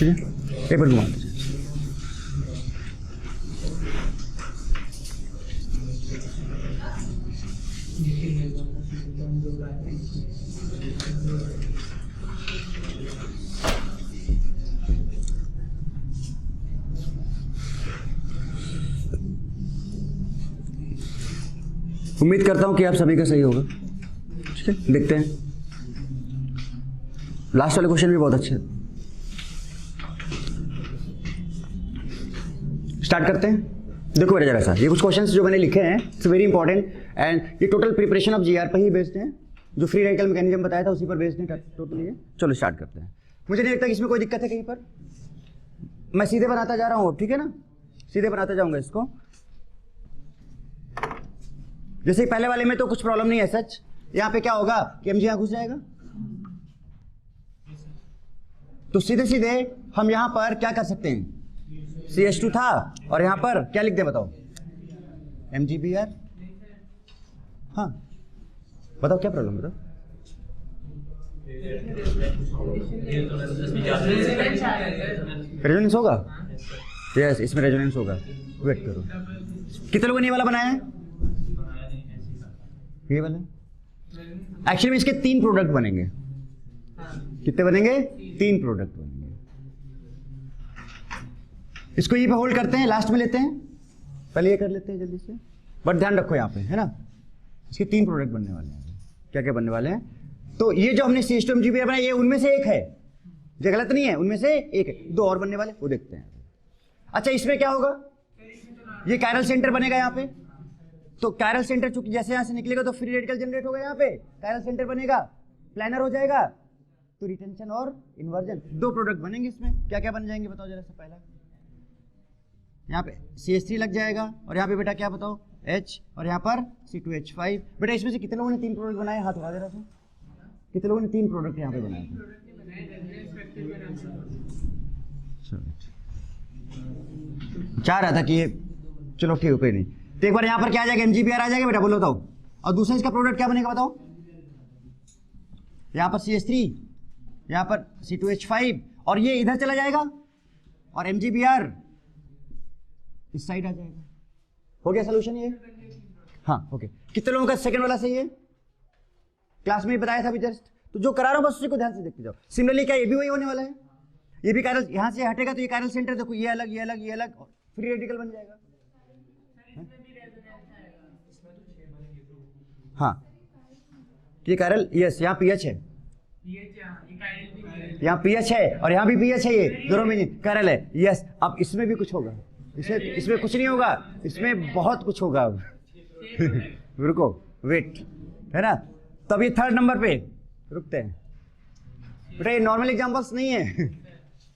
ठीक है, पेपर घुमा दीजिए। उम्मीद करता हूं कि आप सभी का सही होगा। ठीक है, देखते हैं। लास्ट वाले क्वेश्चन भी बहुत अच्छे हैं। स्टार्ट करते हैं। देखो बेटा जरा सा, ये कुछ क्वेश्चंस जो मैंने लिखे हैं, इट्स वेरी इंपॉर्टेंट एंड ये टोटल प्रिपरेशन ऑफ जीआर पर ही बेस्ड है। जो फ्री रेडिकल मैकेनिज्म बताया था उसी पर बेस्ड है टोटली। चलो स्टार्ट करते हैं। मुझे नहीं लगता कि इसमें कोई दिक्कत है कहीं पर। मैं सीधे बनाता जा रहा हूँ अब, ठीक है ना, सीधे बनाता जाऊंगा इसको। जैसे पहले वाले में तो कुछ प्रॉब्लम नहीं है सच। यहाँ पे क्या होगा कि एमजी यहाँ घुस जाएगा, तो सीधे सीधे हम यहाँ पर क्या कर सकते हैं, CH2 था और यहाँ पर क्या लिख दे बताओ, MgBr। हाँ बताओ क्या प्रॉब्लम, बताओ। रेजोनेंस होगा, यस इसमें रेजोनेंस होगा। वेट करो, कितने लोगों ने ये वाला बनाया है, ये वाला। एक्चुअली में इसके 3 प्रोडक्ट बनेंगे। कितने बनेंगे, 3 प्रोडक्ट बनेंगे। इसको ये पे होल्ड करते हैं, लास्ट में लेते हैं, पहले ये कर लेते हैं जल्दी से। बट ध्यान रखो यहाँ पे, है ना, इसके 3 प्रोडक्ट बनने वाले हैं। क्या क्या बनने वाले हैं, तो ये जो हमने CH2 MgBr बनाया, ये उनमें से एक है, ये गलत नहीं है, उनमें से एक है। 2 और बनने वाले, वो देखते हैं। अच्छा इसमें क्या होगा, ये कायरल सेंटर बनेगा यहाँ पे। तो कायरल सेंटर चूंकि जैसे यहाँ से निकलेगा तो फ्री रेडिकल जनरेट होगा, यहाँ पे कायरल सेंटर बनेगा, प्लानर हो जाएगा, तो रिटेंशन और इन्वर्जन 2 प्रोडक्ट बनेंगे। इसमें क्या क्या बन जाएंगे बताओ जरा सा। पहला यहाँ पे CH3 लग जाएगा और यहाँ पे बेटा क्या बताओ, H, और यहाँ पर C2H5। बेटा इसमें से कितने लोगों ने 3 प्रोडक्ट बनाए, हाथ उठा दे रहा था। कितने लोगों ने 3 प्रोडक्ट यहाँ पे बनाए थे। चाह रहा था कि ये, चलो ठीक है कोई नहीं। तो एक बार यहाँ पर क्या आ जाएगा, MgBr आ जाएगा बेटा, बोलो बताओ। और दूसरा इसका प्रोडक्ट क्या बनेगा बताओ, यहाँ पर CH3, यहाँ पर C2H5, और ये इधर चला जाएगा और MgBr इस साइड आ जाएगा। हो गया सोल्यूशन ये। हाँ ओके, कितने लोगों का सेकंड वाला सही है, क्लास में बताया था अभी जस्ट। तो जो करा रहा हूं बस उसी को ध्यान से देखते जाओ। सिमिलरली क्या ये भी वही होने वाला है, ये भी कायरल यहाँ से हटेगा तो ये कायरल सेंटर देखो, ये अलग ये अलग ये अलग, फ्री रेडिकल बन जाएगा। हाँ ये कायरल, यस यहाँ पीएच है, यहाँ पीएच है और यहाँ भी पीएच है, ये दोनों में कायरल है। यस अब इसमें भी कुछ होगा, इसमें कुछ नहीं होगा, इसमें बहुत कुछ होगा। अब रुको वेट, है ना। तब ये 3rd नंबर पे रुकते हैं बेटा। ये नॉर्मल एग्जांपल्स नहीं है,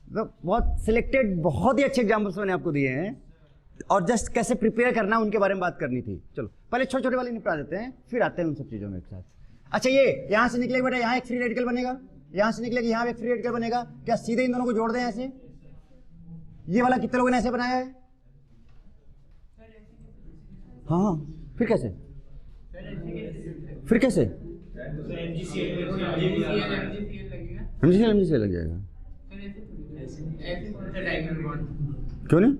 तो बहुत सिलेक्टेड बहुत ही अच्छे एग्जांपल्स मैंने आपको दिए हैं, और जस्ट कैसे प्रिपेयर करना उनके बारे में बात करनी थी। चलो पहले छोटे छोटे वाले निपटा देते हैं, फिर आते हैं उन सब चीजों में एक साथ। अच्छा ये यहाँ से निकलेगा बेटा, यहाँ एक फ्री रेडिकल बनेगा, यहाँ से निकलेगा यहाँ एक फ्री रेडिकल बनेगा। क्या सीधे इन दोनों को जोड़ दें ऐसे, ये वाला कितने लोगों ने ऐसे बनाया है। हाँ फिर कैसे, फिर कैसे MgCl लग जाएगा, क्यों नहीं।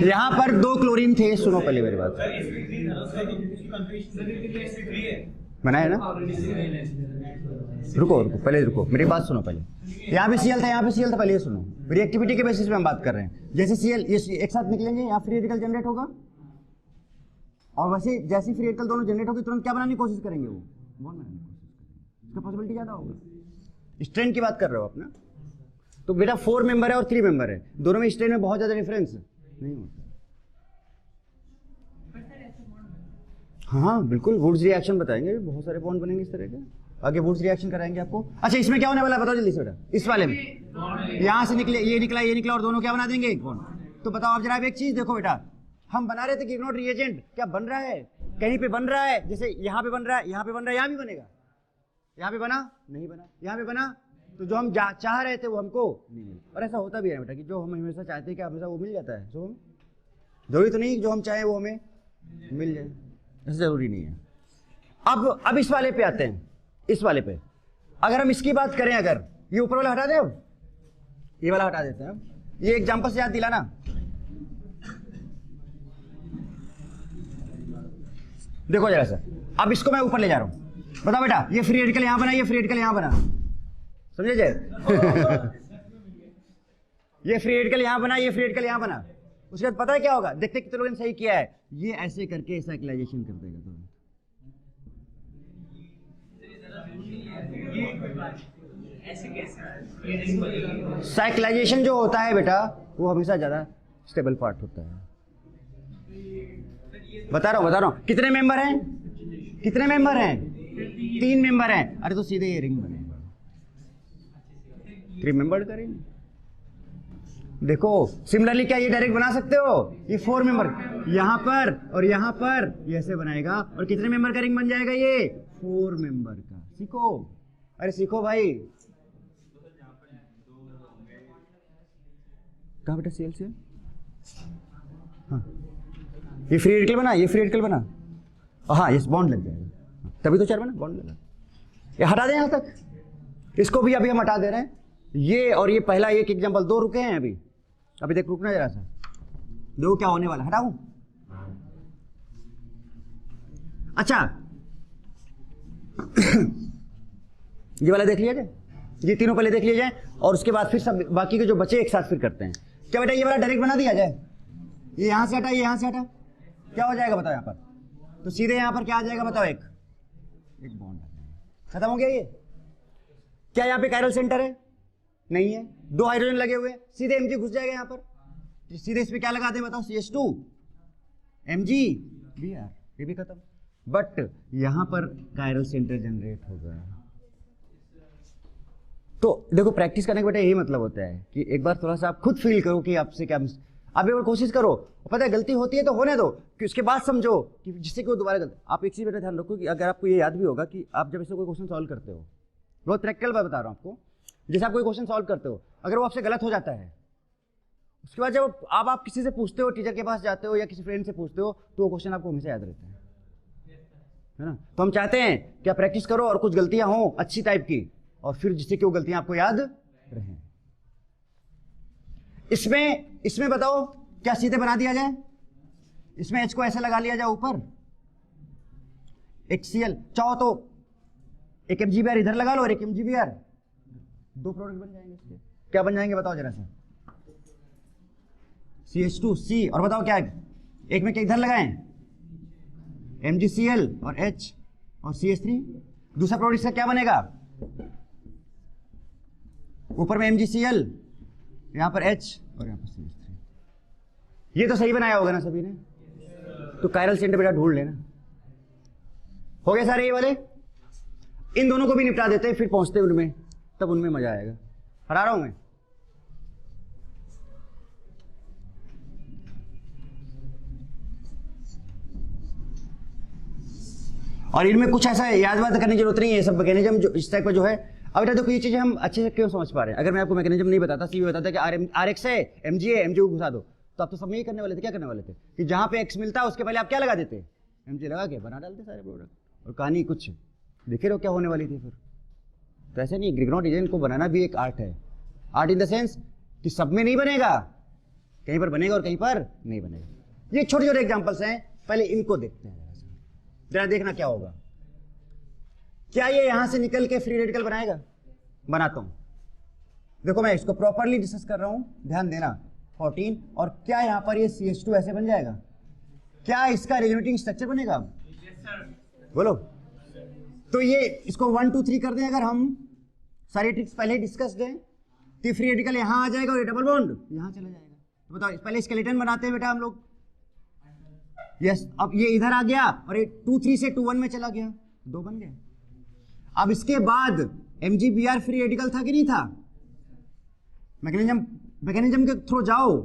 यहाँ पर 2 क्लोरीन थे, सुनो पहले मेरी बात, बनाया ना। रुको रुको पहले रुको, मेरी बात सुनो पहले। यहाँ पे Cl था, यहाँ पे Cl था, पहले ये सुनो। रिएक्टिविटी के बेसिस पे हम बात कर रहे हैं। जैसे Cl ये एक साथ निकलेंगे, यहाँ फ्री रेडिकल जनरेट होगा, और वैसे जैसे फ्री रेडिकल दोनों जनरेट होगी तुरंत क्या बनाने की कोशिश करेंगे, वो बॉन्ड बनाने की कोशिश करेंगे। इसका पॉसिबिलिटी ज्यादा होगा। स्ट्रेन की बात कर रहे हो अपना, तो बेटा 4 मेंबर है और 3 मेंबर है, दोनों में स्ट्रेन में बहुत ज्यादा डिफरेंस नहीं होता। हाँ बिल्कुल, वुड्स रिएक्शन बताएंगे, बहुत सारे बॉन्ड बनेंगे इस तरह के, आगे वुड्स रिएक्शन कराएंगे आपको। अच्छा इसमें क्या होने वाला है बताओ जल्दी से बेटा, इस वाले में यहाँ से निकले, ये निकला और दोनों क्या बना देंगे, एक बॉन्ड। तो बताओ आप जरा एक चीज देखो बेटा, हम बना रहे थे कि गिब्नॉट रिएजेंट क्या बन रहा है, कहीं पे बन रहा है, जैसे यहाँ पे बन रहा है, यहाँ पे बन रहा है, यहाँ भी बनेगा, यहाँ पे बना नहीं बना, यहाँ पे बना, तो जो हम चाह रहे थे वो हमको नहीं मिला। और ऐसा होता भी है बेटा कि जो हम हमेशा चाहते हैं कि हमेशा वो मिल जाता है, जो जरूरी तो नहीं जो हम चाहें वो हमें मिल जाए। ऐसा जरूरी नहीं है। अब इस वाले पे आते हैं, इस वाले पे अगर हम इसकी बात करें, अगर ये ऊपर वाला हटा दें, अब ये वाला हटा देते हैं। ये एग्जांपल से याद दिलाना, देखो जरा सा, अब इसको मैं ऊपर ले जा रहा हूं। बताओ बेटा, ये फ्री रेडिकल यहां बना, ये फ्री रेडिकल यहां बना, समझे जाए? ये फ्री रेडिकल यहां बना, ये फ्री रेडिकल यहां बना। उसके बाद पता है क्या होगा? देखते कितने लोगों ने सही किया है। ये ऐसे करके साइक्लाइजेशन कर देगा। तो साइक्लाइजेशन जो होता है बेटा, वो हमेशा ज्यादा स्टेबल पार्ट होता है। बता रहा हूं। कितने मेंबर हैं? कितने मेंबर हैं? 3 मेंबर हैं। अरे तो सीधे ये रिंग बनेगा, 3 मेंबर करेंगे। देखो सिमिलरली क्या ये डायरेक्ट बना सकते हो? ये 4 मेंबर यहां पर और यहां पर, ये ऐसे बनाएगा और कितने मेंबर का रिंग बन जाएगा? ये 4 मेंबर का। सीखो, अरे सीखो भाई। कहाँ बेटा सीएल से? हाँ, ये फ्री रेडिकल बना, ये फ्री रेडिकल बना, हाँ ये बॉन्ड लग जाएगा, तभी तो 4 बना, बॉन्ड लगा। ये हटा दें यहां तक, इसको भी अभी हम हटा दे रहे हैं। ये और ये पहला एक एग्जांपल, 2 रुके हैं अभी देख, रुकना जरा सा, देखो क्या होने वाला। हटाऊं? अच्छा ये वाला देख लिया जाए, ये तीनों पहले देख लिए जाए और उसके बाद फिर सब बाकी के जो बचे एक साथ फिर करते हैं। क्या बेटा ये वाला डायरेक्ट बना दिया जाए? ये यहां से हटा, ये यहां से हटा, क्या हो जाएगा बताओ? यहां पर तो सीधे यहां पर क्या आ जाएगा बताओ? एक बॉन्ड खत्म हो गया। ये क्या यहां पे कायरल सेंटर है? नहीं है। 2 हाइड्रोजन लगे हुए, सीधे Mg घुस जाएगा यहां पर। सीधे इस पे क्या लगाते हैं बताओ? CH2 MgBr, ये भी खत्म। बट यहां पर कायरल सेंटर जनरेट होगा। तो देखो प्रैक्टिस करने का बेटा यही मतलब होता है कि एक बार थोड़ा सा आप खुद फील करो कि आपसे क्या, आप एक बार कोशिश करो, पता है गलती होती है तो होने दो, कि उसके बाद समझो कि जिससे कि वो दोबारा गलती। आप एक चीज बेटा ध्यान रखो कि अगर आपको ये याद भी होगा कि आप जब इससे कोई क्वेश्चन सॉल्व करते हो, बहुत प्रैक्टिकल बात बता रहा हूं आपको, जैसे आप कोई क्वेश्चन सॉल्व करते हो, अगर वो आपसे गलत हो जाता है, उसके बाद जब आप किसी से पूछते हो, टीचर के पास जाते हो या किसी फ्रेंड से पूछते हो, तो वो क्वेश्चन आपको हमेशा याद रहता है ना? तो हम चाहते हैं कि आप प्रैक्टिस करो और कुछ गलतियां हो अच्छी टाइप की, और फिर जिससे कि वो गलतियां आपको याद रहें। इसमें बताओ क्या सीधे बना दिया जाए? इसमें H को ऐसे लगा लिया जाए ऊपर, HCl, चाहो तो एक MgBr इधर लगा लो और एक MgBr, 2 प्रोडक्ट बन जाएंगे इसके। क्या बन जाएंगे बताओ जरा सा? CH2C, और बताओ क्या एक में क्या इधर लगाएं? MgCl और H और CH3। दूसरा प्रोडक्ट का क्या बनेगा? ऊपर में MgCl, यहां पर H और यहां पर CH3। ये तो सही बनाया होगा ना सभी ने? तो कायरल सेंटर बेटा ढूंढ लेना। हो गए सारे ये वाले? इन दोनों को भी निपटा देते हैं, फिर पहुंचते उनमें, तब उनमें मजा आएगा। हरा रहा हूं मैं। और इनमें कुछ ऐसा याद बात करने की जरूरत नहीं है। सब मैकेनिज्म जो इस टाइप का जो है, अब बेटा देखो ये चीजें हम अच्छे से क्यों समझ पा रहे हैं। अगर मैं आपको मैकेनिज्म नहीं बताता, सीवी बताता कि RX है, MG है, MG को घुसा दो, तो आप तो सब में ही करने वाले थे। क्या करने वाले थे कि जहां पे X मिलता है उसके पहले आप क्या लगा देते? MG लगा के बना डालते सारे प्रोडक्ट, और कहानी कुछ देखे रहो क्या होने वाली थी फिर। तो ऐसे नहीं, ग्रिग्नॉट रीजन को बनाना भी एक आर्ट है। आर्ट इन द सेंस कि सब में नहीं बनेगा, कहीं पर बनेगा और कहीं पर नहीं बनेगा। ये छोटे छोटे एग्जाम्पल्स हैं, पहले इनको देखते हैं जरा, देखना क्या होगा। क्या ये यहां से निकल के फ्री रेडिकल बनाएगा? बनाता हूं, देखो मैं इसको प्रॉपरली डिस्कस कर रहा हूं, ध्यान देना। 14, और क्या यहां पर ये CH2 ऐसे बन जाएगा? क्या इसका रेजोनेटिंग स्ट्रक्चर बनेगा? बोलो। तो ये इसको 1 2 3 कर दें अगर हम, सारी ट्रिक्स पहले डिस्कस दें, तो फ्री रेडिकल यहां आ जाएगा और ये डबल बॉन्ड यहां चला जाएगा। तो बताओ पहले स्केलेटन बनाते हैं बेटा हम लोग। यस, अब ये इधर आ गया और ये 2 3 से 2 1 में चला गया, 2 बन गए। अब इसके बाद MgBr फ्री रेडिकल था कि नहीं था? मैकेनिज्म के थ्रू जाओ,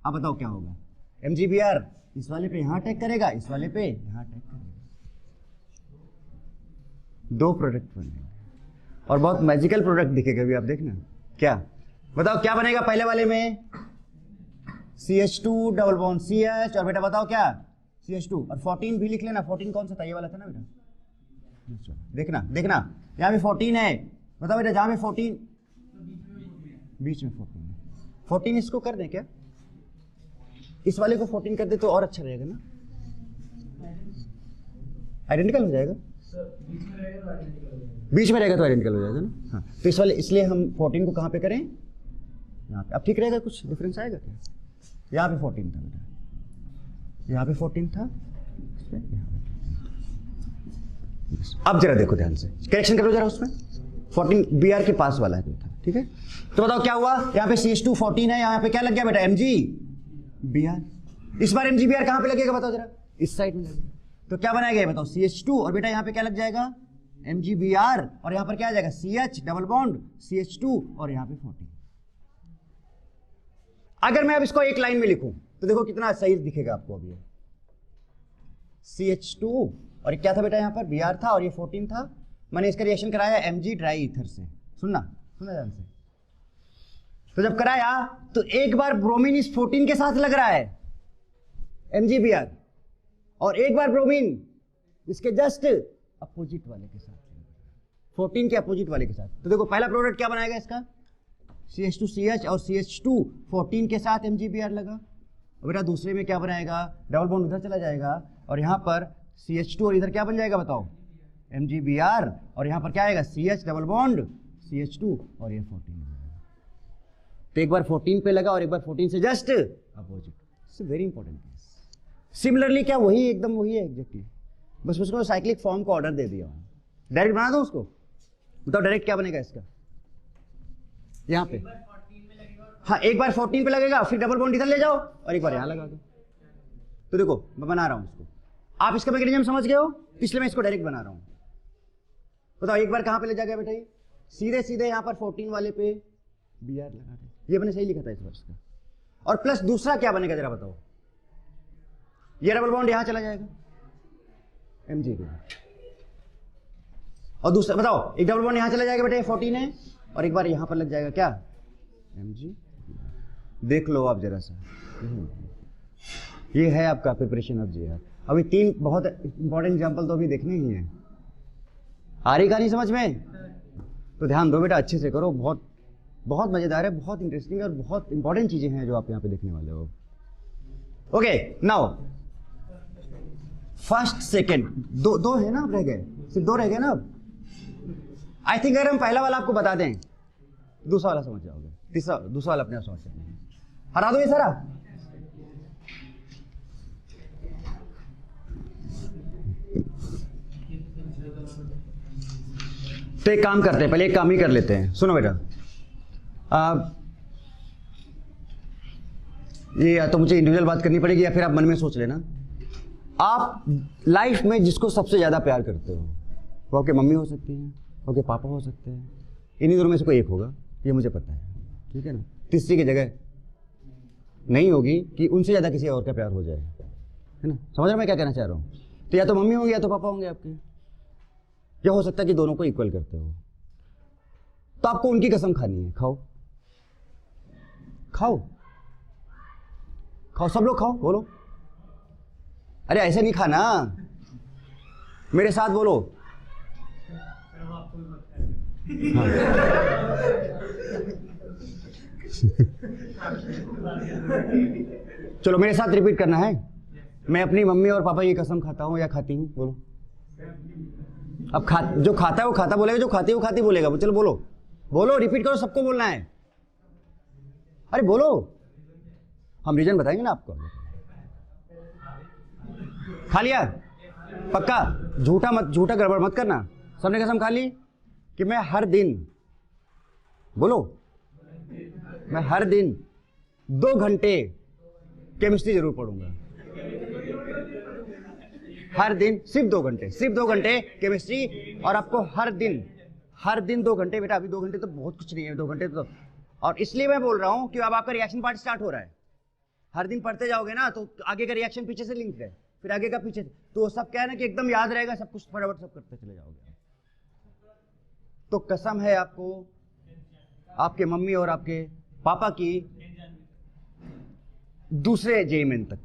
अब बताओ क्या होगा? MgBr इस वाले पे यहां अटैक करेगा, इस वाले पे यहां अटैक करेगा, 2 प्रोडक्ट बनेंगे और बहुत मैजिकल प्रोडक्ट दिखेगा भी। आप देखना क्या, बताओ क्या बनेगा पहले वाले में? CH2 डबल बॉन्ड CH, और बेटा बताओ क्या? CH2 और 14 भी लिख लेना। 14 कौन सा था, ये वाला था ना बेटा। देखना देखना यहाँ पे 14 है, बताओ बेटा जहाँ पे 14 बीच में 14 है। 14 इसको कर दें क्या, इस वाले को 14 कर दे तो और अच्छा रहेगा ना, आइडेंटिकल हो जाएगा। बीच में रहेगा तो आइडेंटिकल हो जाएगा ना। हाँ तो इस वाले, इसलिए हम 14 को कहाँ पे करें, यहाँ पे। अब ठीक रहेगा, कुछ डिफरेंस आएगा क्या। यहाँ पे 14 था बेटा, यहाँ पे 14 था, अब जरा देखो ध्यान से, करेक्शन करो जरा उसमें। 14 BR के पास वाला है तो था, ठीक है। तो बताओ क्या हुआ, यहाँ पे CH2 14 है, यहाँ पे क्या लग गया बेटा MgBr। इस बार MgBr कहाँ पे लगेगा बताओ जरा, इस साइड में लगेगा। तो क्या बनाएगा बताओ, CH2 और बेटा यहाँ पे क्या लग जाएगा MgBr, और यहाँ पर क्या आ जाएगा CH डबल बॉन्ड CH2 और यहाँ पे 14। अगर मैं अब इसको एक लाइन में लिखूं तो देखो कितना सही दिखेगा आपको। अभी CH2 और क्या था बेटा, यहाँ पर Br था और ये 14 था। मैंने इसका रिएक्शन कराया Mg ड्राई ईथर से, सुनना सुनना ध्यान से। तो जब कराया तो एक बार ब्रोमीन इस 14 के साथ लग रहा है MgBr, और एक बार ब्रोमीन इसके जस्ट अपोजिट वाले के साथ, 14 के अपोजिट वाले के साथ। तो देखो पहला प्रोडक्ट क्या बनाएगा इसका, CH2CH और CH2 14 के साथ MgBr लगा। और बेटा दूसरे में क्या बनाएगा, डबल बॉन्ड उधर चला जाएगा और यहाँ पर CH2 और इधर क्या बन जाएगा बताओ MgBr, और यहाँ पर क्या आएगा CH डबल बॉन्ड CH2 और ये 14 हो जाएगा। तो एक बार 14 पे लगा और एक बार 14 से just opposite. It's very important case. Similarly क्या वही एकदम वही है एग्जैक्टली, बस उसको साइक्लिक फॉर्म को ऑर्डर दे दिया, डायरेक्ट बना दो उसको। बताओ डायरेक्ट क्या बनेगा इसका, यहाँ पे हाँ एक बार 14 पे लगेगा, फिर डबल बॉन्ड इधर ले जाओ और एक बार यहाँ लगा दो। तो देखो मैं बना रहा हूँ इसको, आप इसका मैकेनिज्म समझ गए हो, इसलिए मैं इसको डायरेक्ट बना रहा हूँ। बताओ एक बार कहाँ पे ले जाएगा बेटा, ये सीधे सीधे यहाँ पर 14 वाले पे Br लगा दे। ये मैंने सही लिखा था इस वर्ष का। और प्लस दूसरा क्या बनेगा जरा बताओ, ये डबल बॉन्ड यहाँ चला जाएगा Mg के, और दूसरा बताओ एक डबल बॉन्ड यहाँ चला जाएगा बेटा, ये 14 है, और एक बार यहाँ पर लग जाएगा क्या Mg। देख लो आप जरा सा, ये है आपका प्रिपरेशन ऑफ Gr। अभी 3 बहुत इंपॉर्टेंट एग्जांपल तो अभी देखने ही है। आ रही कहानी समझ में, तो ध्यान दो बेटा, अच्छे से करो, बहुत बहुत मजेदार है, बहुत इंटरेस्टिंग और बहुत इंपॉर्टेंट चीजें हैं जो आप यहाँ पे देखने वाले हो। ओके नाउ फर्स्ट सेकेंड, दो है ना, अब रह गए, सिर्फ 2 रह गए ना अब। आई थिंक अगर हम पहला वाला आपको बता दें दूसरा वाला समझ जाओगे, दूसरा वाला अपने आप समझ जाओगे। हरा दो ये सारा। तो एक काम करते हैं, पहले एक काम ही कर लेते हैं, सुनो बेटा। ये या तो मुझे इंडिविजुअल बात करनी पड़ेगी या फिर आप मन में सोच लेना। आप लाइफ में जिसको सबसे ज्यादा प्यार करते हो, वो आपके मम्मी हो सकती हैं, आपके पापा हो सकते हैं, इन्हीं दोनों में से कोई एक होगा, ये मुझे पता है, ठीक है ना। तीसरी की जगह नहीं होगी कि उनसे ज्यादा किसी और का प्यार हो जाए, है ना। समझ रहे मैं क्या कहना चाह रहा हूँ। तो या तो मम्मी होंगे या तो पापा होंगे आपके, या हो सकता है कि दोनों को इक्वल करते हो। तो आपको उनकी कसम खानी है, खाओ खाओ खाओ, सब लोग खाओ, बोलो। अरे ऐसे नहीं खाना, मेरे साथ बोलो। हाँ। चलो मेरे साथ रिपीट करना है। मैं अपनी मम्मी और पापा की कसम खाता हूं या खाती हूं, बोलो। अब जो खाता है वो खाता बोलेगा, जो खाती है वो खाती बोलेगा। चलो बोलो बोलो, रिपीट करो, सबको बोलना है। अरे बोलो, हम रीजन बताएंगे ना आपको। खा लिया पक्का, झूठा गड़बड़ मत करना। सबने कसम खा ली कि मैं हर दिन, बोलो, मैं हर दिन 2 घंटे केमिस्ट्री जरूर पढ़ूंगा। हर दिन सिर्फ 2 घंटे, सिर्फ 2 घंटे केमिस्ट्री। और आपको हर दिन 2 घंटे। बेटा अभी 2 घंटे तो बहुत कुछ नहीं है, 2 घंटे तो। और इसलिए मैं बोल रहा हूं कि अब आपका रिएक्शन पार्ट स्टार्ट हो रहा है। हर दिन पढ़ते जाओगे ना तो आगे का रिएक्शन पीछे से लिंक है, फिर आगे का पीछे से, तो सब क्या है ना कि एकदम याद रहेगा, सब कुछ फटाफट सब करते चले जाओगे। तो कसम है आपको आपके मम्मी और आपके पापा की, दूसरे जेईमेन तक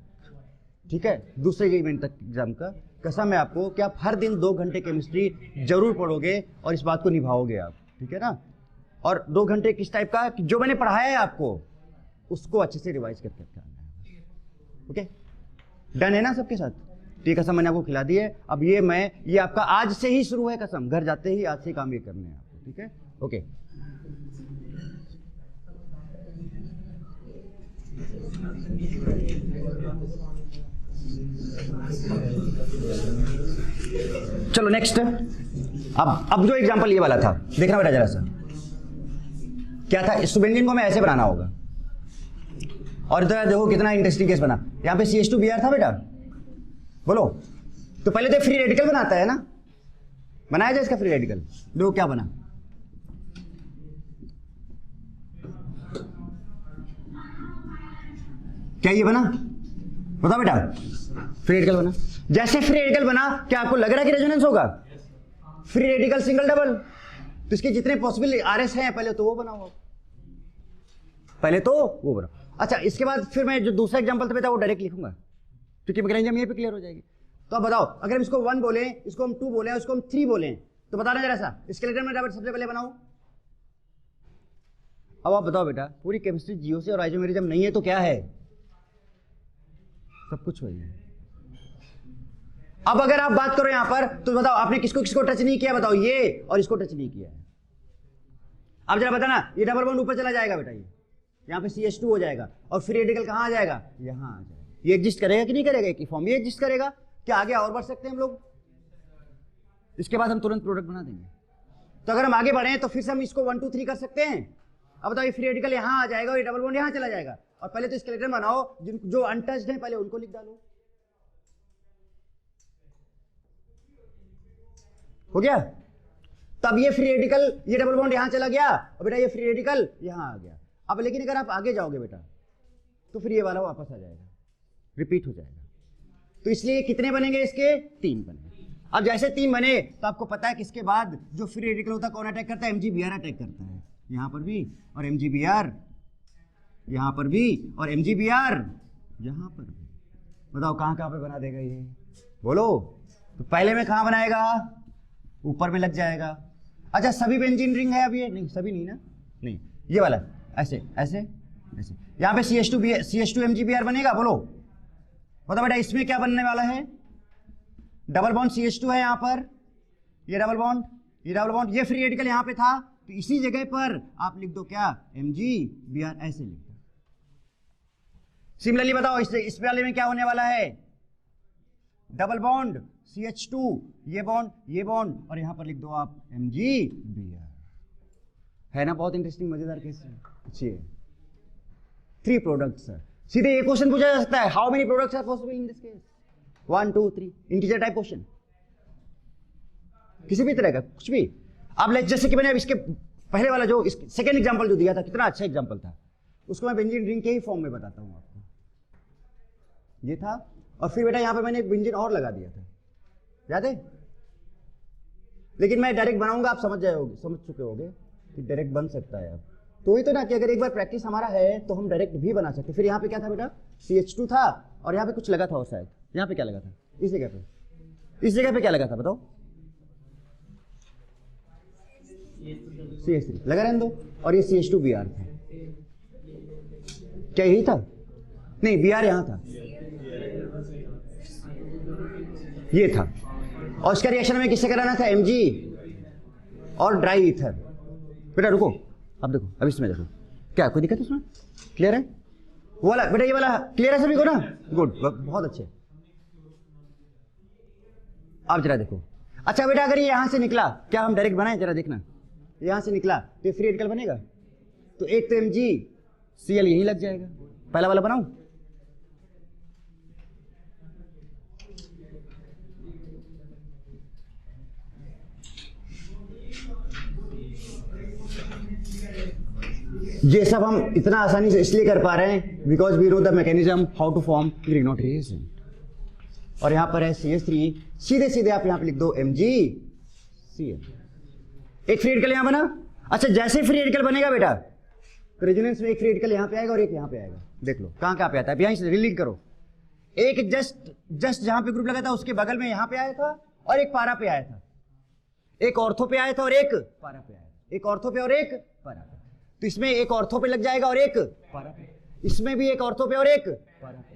ठीक है, दूसरे इवेंट तक एग्जाम का कसम है आपको कि आप हर दिन 2 घंटे केमिस्ट्री जरूर पढ़ोगे और इस बात को निभाओगे आप, ठीक है ना। और 2 घंटे किस टाइप का, कि जो मैंने पढ़ाया है आपको उसको अच्छे से रिवाइज करके आना है। ओके, डन है ना सबके साथ। तो ये कसम मैंने आपको खिला दी है। अब ये आपका आज से ही शुरू है कसम, घर जाते ही आज से काम ये करने हैं आपको, ठीक है। ओके, चलो नेक्स्ट। अब जो एग्जांपल ये वाला था देखना बेटा जरा सा, क्या था, स्टूडेंट को हमें ऐसे बनाना होगा। और इधर देखो कितना इंटरेस्टिंग केस बना, यहाँ पे CH2Br था बेटा, बोलो। तो पहले तो फ्री रेडिकल बनाता है ना, बनाया जाए इसका फ्री रेडिकल। देखो क्या बना, क्या ये बना, बताओ बेटा, फ्री रेडिकल बना। जैसे फ्री रेडिकल बना, क्या आपको लग रहा है कि रेजोनेंस होगा? फ्री रेडिकल सिंगल डबल, तो इसके जितने पॉसिबल RS हैं पहले तो वो बनाओ, पहले तो वो बनाओ। अच्छा, इसके बाद फिर मैं जो दूसरा एग्जांपल था बेटा वो डायरेक्ट लिखूंगा, क्योंकि मैकेनिज्म ये पे क्लियर हो जाएगी। तो अब बताओ, अगर हम इसको 1 बोले, इसको हम 2 बोले, इसको हम 3 बोले, तो बताना जरा सा स्केलेटन में सबसे पहले बनाओ। अब आप बताओ बेटा, पूरी केमिस्ट्री जीओसी और आइसोमेरिज्म नहीं है तो क्या है? सब कुछ वही है। अब अगर आप बात करो यहां पर, तो बताओ आपने किसको किसको टच नहीं किया, बताओ ये और इसको टच नहीं किया है। अब जरा बताना, ये डबल बॉन्ड ऊपर चला जाएगा बेटा, ये यहां पे CH2 हो जाएगा, और फ्री रेडिकल कहां आ जाएगा? यहां आ जाएगा। ये एग्जिस्ट करेगा कि नहीं करेगा? एक ही फॉर्म ये एग्जिस्ट करेगा। क्या आगे और बढ़ सकते हैं हम लोग? इसके बाद हम तुरंत प्रोडक्ट बना देंगे। तो अगर हम आगे बढ़े तो फिर से हम इसको 1 2 3 कर सकते हैं। अब बताओ, ये फ्री रेडिकल यहां आ जाएगा और ये डबल बॉन्ड यहां चला जाएगा। और पहले तो स्केलेटन बनाओ, जो अनटच्ड है पहले उनको लिख डालो। हो गया? तब ये फ्री रेडिकल, ये डबल बॉन्ड यहां चला गया, और बेटा ये फ्री रेडिकल यहां आ गया। अब लेकिन अगर आप आगे जाओगे बेटा, तो फिर ये वाला वापस आ जाएगा, रिपीट हो जाएगा। तो इसलिए कितने बनेंगे इसके? 3 बनेंगे। अब जैसे 3 बने तो आपको पता है कि इसके बाद जो फ्री रेडिकल होता है कौन अटैक करता है? MgBr अटैक करता है, यहां पर भी, और MgBr यहां पर भी, और MgBr यहां पर भी। बताओ कहां कहां पे बना देगा ये? बोलो। तो पहले में कहां बनाएगा? ऊपर में लग जाएगा। अच्छा, सभी बेंजीन रिंग है अब ये? नहीं, सभी नहीं ना, नहीं, ये वाला ऐसे ऐसे ऐसे। यहां पे CH2 MgBr बनेगा, बोलो। बताओ बेटा, इसमें क्या बनने वाला है? डबल बॉन्ड CH2 है यहां पर, ये डबल बॉन्ड, ये डबल बॉन्ड, ये फ्री रेडिकल यहां पे था, तो इसी जगह पर आप लिख दो क्या? MgBr, ऐसे लिख दो। सिमिलरली बताओ, इस वाले में क्या होने वाला है? डबल बॉन्ड CH2, ये बॉन्ड, और यहां पर लिख दो आप MgBr। है ना बहुत इंटरेस्टिंग, मजेदार केस है। अच्छी है। 3 प्रोडक्ट्स है। सीधे ये क्वेश्चन पूछा जा सकता है, how many products are possible in this case? 1 2 3, integer type question, किसी भी तरह का कुछ भी। अब जैसे कि मैंने अब इसके पहले वाला जो सेकंड एग्जांपल जो दिया था, कितना अच्छा एग्जांपल था, उसको मैं बेंजीन रिंग के ही फॉर्म में बताता हूं आपको। ये था, और फिर बेटा यहां पे मैंने एक बेंजीन और लगा दिया था, याद है? लेकिन मैं डायरेक्ट बनाऊंगा, आप समझ चुके होगे कि डायरेक्ट बन सकता है। अब तो वही तो ना कि अगर एक बार प्रैक्टिस हमारा है तो हम डायरेक्ट भी बना सकते। फिर यहाँ पे क्या था बेटा? CH2 था, और यहाँ पे कुछ लगा था, और शायद यहाँ पे क्या लगा था? इस जगह पे क्या लगा था बताओ? CH3 लगा रहने दो, और ये CH2Br था। क्या यही था? नहीं, Br यहां था, ये था। और इसका रिएक्शन में किससे कराना था? Mg और ड्राई ईथर। बेटा रुको, अब देखो, अब इसमें देखो, क्या कोई दिक्कत है इसमें? क्लियर है? वो वाला बेटा, ये वाला क्लियर है सभी को ना? गुड, बहुत अच्छे। अब जरा देखो। अच्छा बेटा, अगर ये यहां से निकला, क्या हम डायरेक्ट बनाए? जरा देखना, यहां से निकला तो ये फ्री रेडिकल बनेगा, तो एक तो MgCl यही लग जाएगा। पहला वाला बनाऊं? ये सब हम इतना आसानी से इसलिए कर पा रहे हैं because we know the mechanism how to form Grignard reagent. और यहां पर है CH3, सीधे सीधे आप यहां पे लिख दो MgCl। एक फ्री रेडिकल यहां बना। अच्छा, जैसे फ्री रेडिकल बनेगा बेटा, तो रेजोनेंस में एक फ्री रेडिकल यहां पे आएगा और एक यहां पे आएगा। देख लो कहां पे आता है, यहां से रिलीज करो। एक जस्ट जहां पे ग्रुप लगा था उसके बगल में यहां पे आया था और एक पारा पे आया था, एक ऑर्थो पे आया था और एक पारा पे आया था, एक ऑर्थो पे और एक पारा पे। तो इसमें एक ऑर्थो पे लग जाएगा और एक पारा पे, इसमें भी एक ऑर्थो पे और एक पारा पे।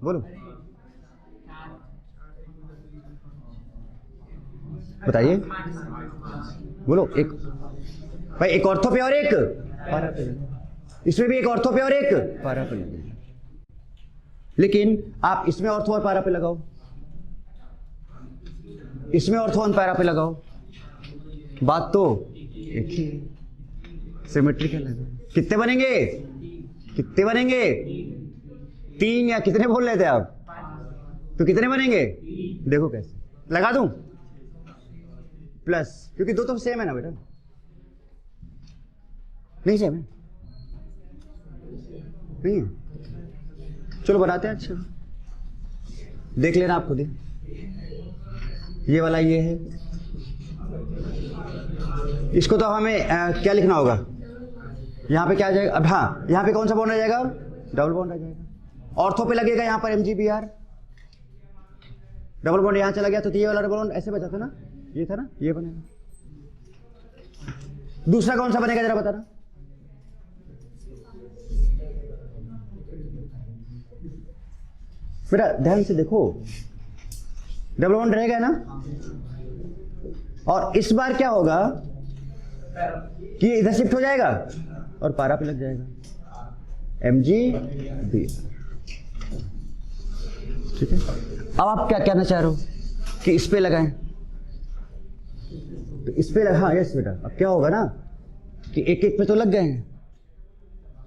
बोलो बताइए, बोलो। एक भाई एक ऑर्थो पे और एक पारा पे, इसमें भी एक ऑर्थो पे और एक पारा पे लगेगा। लेकिन आप इसमें ऑर्थो और पारा पे लगाओ, इसमें ऑर्थो और पारा पे लगाओ, बात तो एक ही सिमेट्रिकल है। कितने बनेंगे, कितने बनेंगे? 3 या कितने बोल रहे थे आप? तो कितने बनेंगे देखो कैसे लगा दूं, प्लस, क्योंकि दो तो सेम है ना बेटा, नहीं सेम है, नहीं है। चलो बनाते हैं। अच्छा देख लेना आप खुद ही, ये वाला ये है, इसको तो हमें क्या लिखना होगा, यहाँ पे क्या आ जाएगा? अब हाँ, यहाँ पे कौन सा बॉन्ड आ जाएगा? डबल बॉन्ड आ जाएगा। ऑर्थो पे लगेगा यहाँ पर MgBr, डबल बॉन्ड यहाँ चला गया तो ये वाला डबल बॉन्ड ऐसे बचा था ना, ये था ना, ये बनेगा। दूसरा कौन सा बनेगा जरा बताना? बेटा ध्यान से देखो, डबल बॉन्ड रहेगा ना, और इस बार क्या होगा कि इधर शिफ्ट हो जाएगा और पारा पे लग जाएगा MgBr। ठीक है, अब आप क्या कहना चाह रहे हो कि इस पे लगाएं, तो इस पे लगा। हाँ यस बेटा, अब क्या होगा ना कि एक एक पे तो लग गए हैं,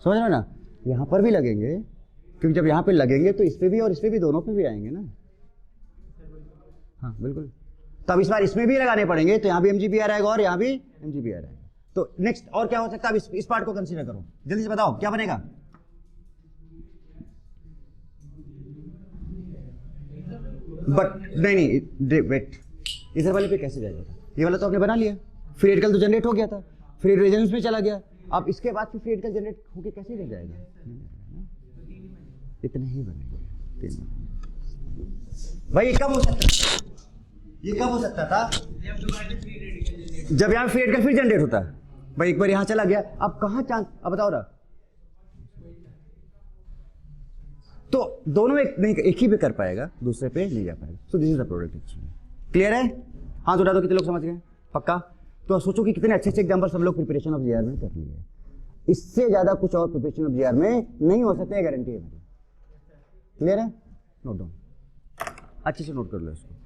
समझ रहे हो ना, यहां पर भी लगेंगे, क्योंकि जब यहां पे लगेंगे तो इस पे भी और इस पे भी, दोनों पे भी आएंगे ना। हाँ बिल्कुल, तो अब इस बार इसमें भी लगाने पड़ेंगे, तो यहां भी MgBr आएगा और यहां भी MgBr आएगा। तो नेक्स्ट और क्या हो सकता है, अब इस पार्ट को कंसीडर करो, जल्दी से बताओ क्या बनेगा। बट नहीं वेट, इधर वाले पे कैसे जाएगा? ये वाला तो आपने बना लिया, फ्री रेडिकल तो जनरेट हो गया था, फ्री रेजोनेंस में चला गया, अब इसके बाद फिर फ्री रेडिकल जनरेट होके कैसे रह जाएगा? इतने ही बनेंगे, 3 भाई। ये कब हो सकता था, ये कब हो सकता था? जब यहाँ फ्री रेडिकल फिर जनरेट होता है भाई, एक बार यहाँ चला गया, अब कहाँ चांस, अब बताओ ना। तो दोनों एक ही पे कर पाएगा, दूसरे पे नहीं जा पाएगा। So this is the product actually. Clear है? हाथ उठा दो कितने लोग समझ गए, पक्का? तो सोचो कि कितने अच्छे अच्छे एग्जाम्पल सब लोग प्रिपरेशन ऑफ जीआर में कर लिए, इससे ज्यादा कुछ और प्रिपरेशन ऑफ जीआर में नहीं हो सकते, गारंटी है मेरी। क्लियर है? नोट डाउन, अच्छे से नोट कर लो इसको।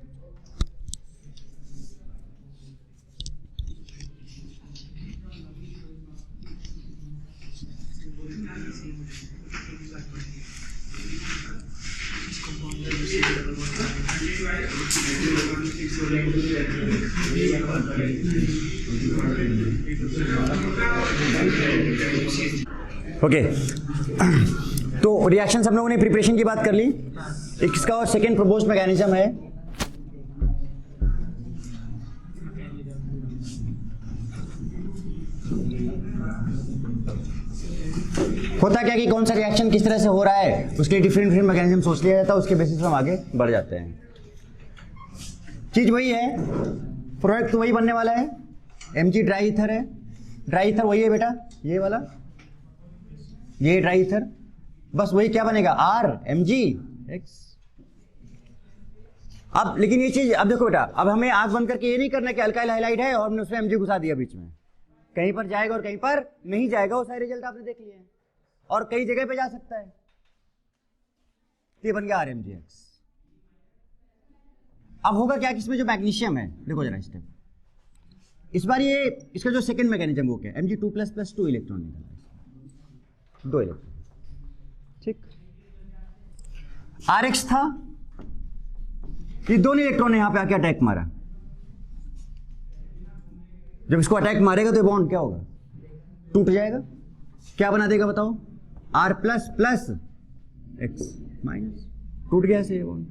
ओके, तो रिएक्शन हम लोगों ने प्रिपरेशन की बात कर ली, एक इसका और सेकेंड प्रपोज्ड मैकेनिज्म है। होता क्या कि कौन सा रिएक्शन किस तरह से हो रहा है, उसके लिए डिफरेंट मैकेनिज्म सोच लिया जाता है, उसके बेसिस पर हम आगे बढ़ जाते हैं। चीज वही है, प्रोडक्ट तो वही बनने वाला है, Mg ड्राई ईथर है, ड्राई ईथर वही है बेटा, ये वाला, ये ड्राई ईथर, बस वही क्या बनेगा, RMgX। अब लेकिन ये चीज, अब देखो बेटा, अब हमें आंख बंद करके ये नहीं करना कि अल्काइल हाइलाइट है और हमने उसमें Mg घुसा दिया बीच में, कहीं पर जाएगा और कहीं पर नहीं जाएगा, वो सारे रिजल्ट आपने देख लिए हैं, और कई जगह पे जा सकता है। ये बन गया RMgX। अब होगा क्या कि इसमें जो मैग्नीशियम है, देखो जरा स्टेप, इस बार ये इसका जो सेकंड मैकेनिज्म वो क्या है, Mg2++ 2 इलेक्ट्रॉन निकला, 2 इलेक्ट्रॉन, ठीक। RX था, ये दोनों इलेक्ट्रॉन ने यहां पे आके अटैक मारा, जब इसको अटैक मारेगा तो बॉन्ड क्या होगा, टूट जाएगा, क्या बना देगा बताओ, R++X-, टूट गया से बॉन्ड।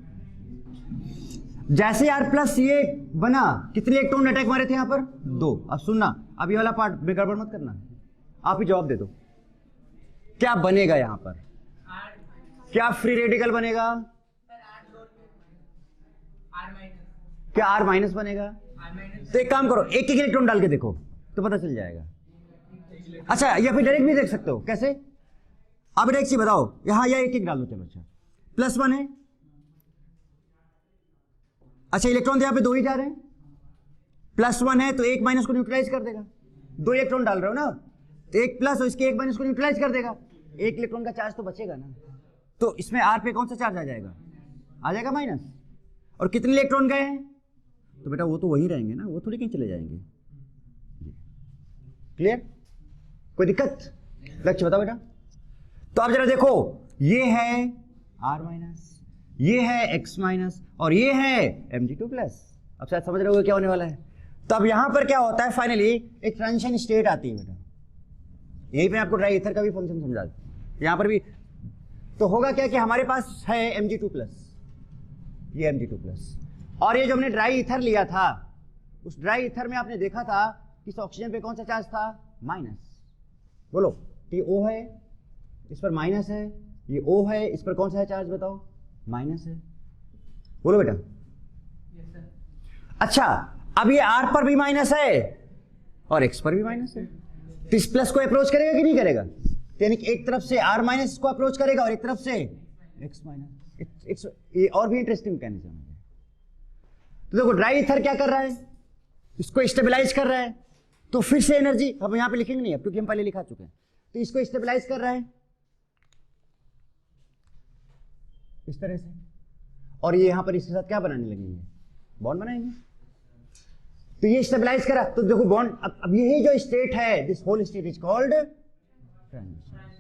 जैसे R+ ये बना, कितने इलेक्ट्रॉन अटैक मारे थे यहां पर, 2। अब सुनना, अब ये वाला पार्ट में गड़बड़ मत करना, आप ही जवाब दे दो, क्या बनेगा यहां पर? क्या फ्री रेडिकल बनेगा? क्या R माइनस बनेगा? तो एक काम करो, एक एक इलेक्ट्रॉन डाल के देखो तो पता चल जाएगा। अच्छा, या फिर डायरेक्ट भी देख सकते हो। कैसे? अब एक चीज बताओ, यहां या एक एक डाल दो। चलो अच्छा, +1 है। अच्छा, इलेक्ट्रॉन तो यहां पे 2 ही जा रहे हैं, +1 है तो एक माइनस को न्यूट्रलाइज कर देगा। 2 इलेक्ट्रॉन डाल रहे हो ना, तो एक प्लस और इसके एक माइनस को न्यूट्रलाइज कर देगा। एक इलेक्ट्रॉन का चार्ज तो बचेगा ना, तो इसमें R पे कौन सा चार्ज आ जाएगा? आ जाएगा माइनस। और कितने इलेक्ट्रॉन गए हैं? तो बेटा वो तो वहीं रहेंगे ना, वो थोड़ी कहीं चले जाएंगे। क्लियर? कोई दिक्कत? लक्ष्य बताओ बेटा। तो अब जरा देखो, ये है R माइनस, ये है X माइनस और ये है Mg2+। अब शायद समझ रहे हो क्या होने वाला है। तो अब यहां पर क्या होता है, फाइनली एक ट्रांजिशन स्टेट आती है बेटा। यहीं पे आपको ड्राई ईथर का भी फंक्शन समझा दो। यहां पर भी तो होगा क्या कि हमारे पास है Mg2+, ये Mg2+, और ये जो हमने ड्राई ईथर लिया था, उस ड्राई ईथर में आपने देखा था कि इस ऑक्सीजन पे कौन सा चार्ज था? माइनस। बोलो, ये O है, इस पर माइनस है, ये O है, इस पर कौन सा है चार्ज बताओ? माइनस है। बोलो बेटा। अच्छा, अब ये R पर भी माइनस है और X पर भी माइनस है, तो इस प्लस को अप्रोच करेगा कि नहीं करेगा? यानी कि एक तरफ से R माइनस को अप्रोच करेगा और एक तरफ से X माइनस। ये और भी इंटरेस्टिंग मैकेनिज्म है। तो देखो, ड्राई ईथर क्या कर रहा है? इसको स्टेबलाइज कर रहा है। तो फिर से एनर्जी हम यहां पे लिखेंगे नहीं अब, क्योंकि हम पहले लिखा चुके हैं। तो इसको स्टेबलाइज कर रहा है इस तरह से, और ये यहां पर इसके साथ क्या बनाने लगेंगे? बॉन्ड बनाएंगे। तो ये स्टेबलाइज करा, तो देखो बॉन्ड, अब यही जो स्टेट है, this whole state is called transition.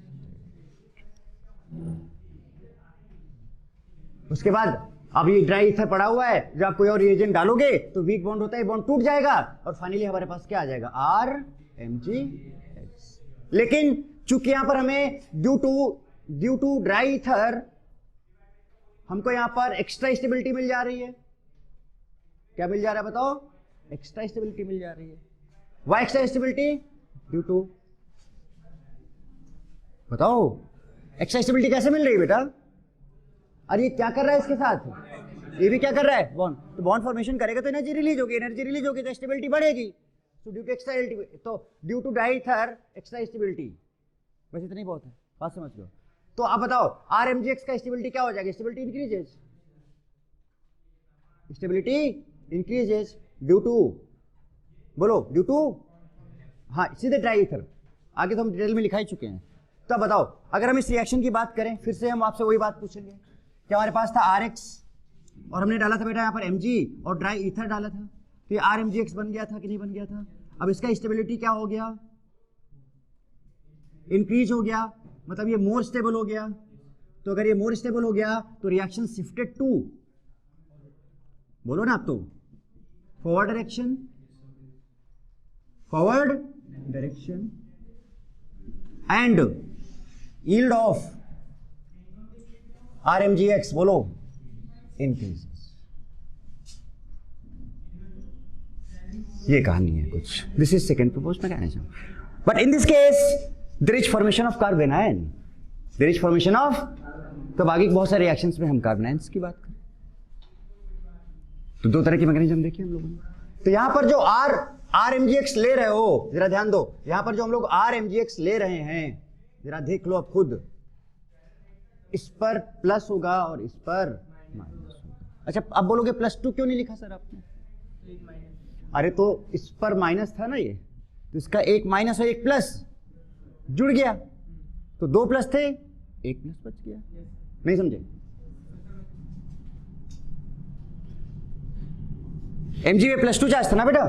उसके बाद अब ये ड्राई ईथर पड़ा हुआ है, जब आप कोई और रिएजेंट डालोगे तो वीक बॉन्ड होता है, बॉन्ड टूट जाएगा और फाइनली हमारे पास क्या आ जाएगा? RMgX। लेकिन चूंकि यहां पर हमें ड्यू टू ड्राई ईथर हमको यहां पर एक्स्ट्रा स्टेबिलिटी मिल जा रही है। क्या मिल जा रहा है बताओ? एक्स्ट्रा स्टेबिलिटी मिल जा रही है। Why extra stability? Due to, बताओ एक्स्ट्रा स्टेबिलिटी कैसे मिल रही है बेटा? अरे ये क्या कर रहा है इसके साथ? ये भी क्या कर रहा है? बॉन्ड। तो बॉन्ड फॉर्मेशन करेगा तो एनर्जी रिलीज होगी, एनर्जी रिलीज होगी तो स्टेबिलिटी बढ़ेगी। तो ड्यू टू एक्स्ट्रा स्टेबिलिटी, तो due to dry ether extra stability, बस इतना ही बहुत है, बात समझ लो। तो आप बताओ RMgX का स्टेबिलिटी क्या हो जाएगा? Stability increases, stability increases due to, बोलो ड्यू टू, हाँ सीधे ड्राई ईथर। आगे तो हम डिटेल में लिखा ही चुके हैं। तो बताओ, अगर हम इस रिएक्शन की बात करें, फिर से हम आपसे वही बात पूछेंगे कि हमारे पास था RX और हमने डाला था बेटा यहाँ पर Mg और ड्राई ईथर डाला था, तो ये RMgX बन गया था कि नहीं बन गया था? अब इसका स्टेबिलिटी क्या हो गया? इंक्रीज हो गया, मतलब ये मोर स्टेबल हो गया। तो अगर ये मोर स्टेबल हो गया तो रिएक्शन शिफ्टेड टू, बोलो ना आप तो, forward direction and yield of RMgX, बोलो, increases। ये कहानी है कुछ। This is second proposed mechanism, but in this case there is formation of carbanion, there is formation of, तो बाकी बहुत सारे रिएक्शंस में हम कार्बनाइंस की बात करें तो दो तरह की मैकेनिज्म देखिए हम लोगों ने। तो यहां पर जो RMgX ले रहे हो, जरा ध्यान दो, यहां पर जो हम लोग RMgX ले रहे हैं, जरा देख लो अब खुद, इस पर प्लस होगा और इस पर माइनस होगा। अच्छा, अब बोलोगे +2 क्यों नहीं लिखा सर आपने? अरे तो इस पर माइनस था ना ये, तो इसका एक माइनस और एक प्लस जुड़ गया, तो 2 प्लस थे, 1 प्लस बच गया। नहीं समझे? Mg में +2 चार्ज था ना बेटा।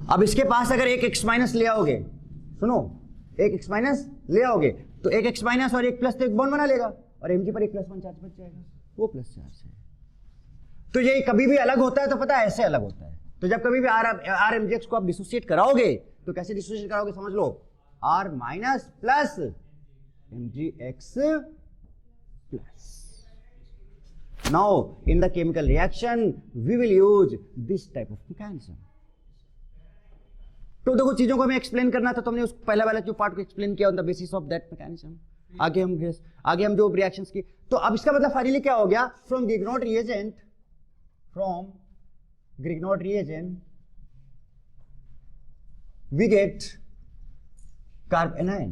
अब इसके पास अगर एक x माइनस ले आओगे, सुनो, एक x माइनस ले आओगे तो एक x माइनस और एक प्लस तो एक बॉन्ड बना लेगा और Mg पर एक +1 चार्ज बच जाएगा, वो प्लस चार्ज है। तो ये कभी भी अलग होता है तो पता है ऐसे अलग होता है। तो जब कभी भी RMgX को आप डिसोसिएट कराओगे तो कैसे डिसोसिएट कराओगे समझ लो, R minus plus Mgx plus. Now in the chemical reaction we will use this type of mechanism। तो देखो चीजों को हमें एक्सप्लेन करना था, तो हमने उस पहला वाला जो पार्ट को एक्सप्लेन किया on the basis of that mechanism. आगे हम जो रिएक्शंस की, तो अब इसका मतलब फाइनली क्या हो गया, from Grignard reagent we get carbanion.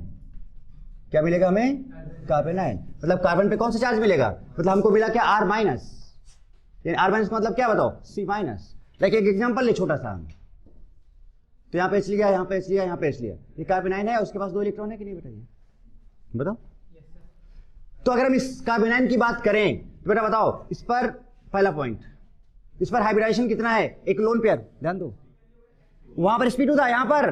क्या मिलेगा हमें, कार्बेनाइन। मतलब कार्बन पे कौन सा चार्ज मिलेगा, मतलब हमको मिला क्या, R माइनस। R माइनस मतलब क्या बताओ, C माइनस। लाइक एक एग्जांपल ले छोटा सा, तो यहाँ पे H लिया, यहाँ पे H लिया, यहाँ पे H लिया, ये कार्बेनाइन है, उसके पास 2 इलेक्ट्रॉन है कि नहीं, बताइए बताओ। तो अगर हम इस कार्बेनाइन की बात करें तो बेटा बताओ, इस पर पहला पॉइंट, इस पर हाइब्रिडाइजेशन कितना है, एक लोन पेयर, ध्यान दो। वहां पर sp2 था, यहां पर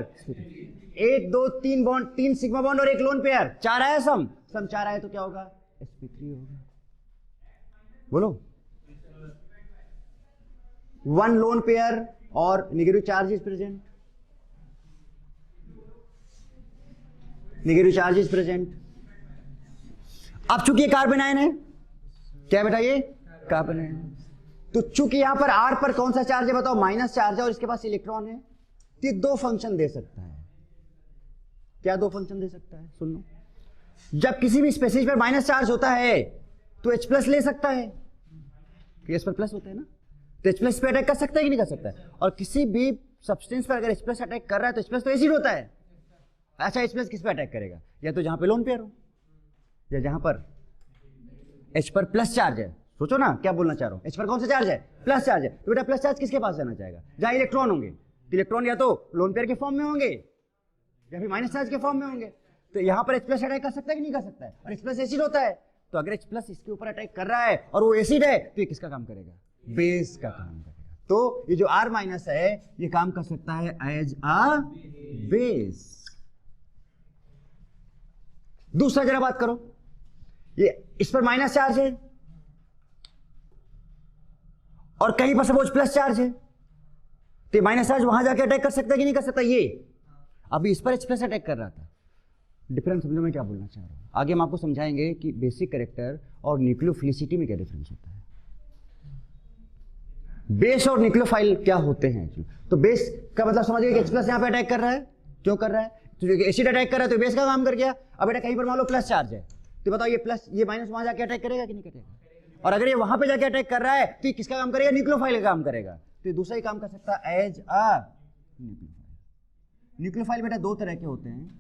1 2 3 बॉन्ड, 3 सिग्मा बॉन्ड और एक लोन पेयर, 4 आया सम 4 आया, तो क्या होगा, sp3 होगा। बोलो, 1 लोन पेयर और negative charge is present, negative charge is present. अब चूंकि ये कार्बेनाइन है, क्या बेटा ये कार्बेनाइन, तो चूंकि यहां पर R पर कौन सा चार्ज है बताओ, माइनस चार्ज है, और इसके पास इलेक्ट्रॉन है, तो 2 फंक्शन दे सकता है। क्या 2 फंक्शन दे सकता है, सुन लो। जब किसी भी स्पेसीज पर माइनस चार्ज होता है तो H प्लस ले सकता है, इस पर प्लस होता है ना, तो H प्लस पे अटैक कर सकता है कि नहीं कर सकता है। और किसी भी सब्सटेंस पर अगर H प्लस अटैक कर रहा है तो H प्लस तो एसिड होता है। अच्छा, H प्लस किस पे अटैक करेगा, या तो जहां पे लोन पेयर हो, या जहां पर H पर प्लस चार्ज है। सोचो ना क्या बोलना चाह रहा हूं, H पर कौन सा चार्ज है, प्लस चार्ज है, तो बेटा प्लस चार्ज किसके पास जाना चाहेगा, जहां इलेक्ट्रॉन होंगे। तो इलेक्ट्रॉन या तो लोन पेयर के फॉर्म में होंगे या फिर माइनस चार्ज के फॉर्म में होंगे। तो यहां पर H प्लस अटैक कर सकता है कि नहीं कर सकता है, और H प्लस एसिड होता है, तो अगर H प्लस इसके ऊपर अटैक कर रहा है और वो एसिड है, तो ये किसका काम करेगा, बेस का काम करेगा। तो ये जो R माइनस है ये काम कर सकता है एज अ बेस। दूसरा जरा बात करो, ये इस पर माइनस चार्ज है और कहीं पर सपोज प्लस चार्ज है, तो माइनस चार्ज वहां जाके अटैक कर सकता है कि नहीं कर सकता। ये अभी इस पर H प्लस अटैक कर रहा था। डिफरेंस समझो मैं क्या बोलना चाह रहा हूं, आगे हम आपको समझाएंगे कि बेसिक कैरेक्टर और न्यूक्लियोफिलिसिटी में क्या डिफरेंस होता है, बेस और न्यूक्लियोफाइल क्या होते हैं। तो बेस का मतलब समझिए कि H प्लस यहां पे अटैक कर रहा है, क्यों कर रहा है, तो एसिड अटैक कर रहा है तो बेस का काम कर गया। अब बेटा कहीं पर मान लो प्लस चार्ज है, तो बताओ ये प्लस ये माइनस वहां जाके अटैक करेगा कि नहीं करेगा, और अगर ये वहां पे जाके अटैक कर रहा है तो ये किसका काम करेगा, न्यूक्लियोफाइल का काम करेगा। तो दूसरा ही काम कर सकता है एज अ न्यूक्लियोफाइल। न्यूक्लियोफाइल बेटा 2 तरह के होते हैं,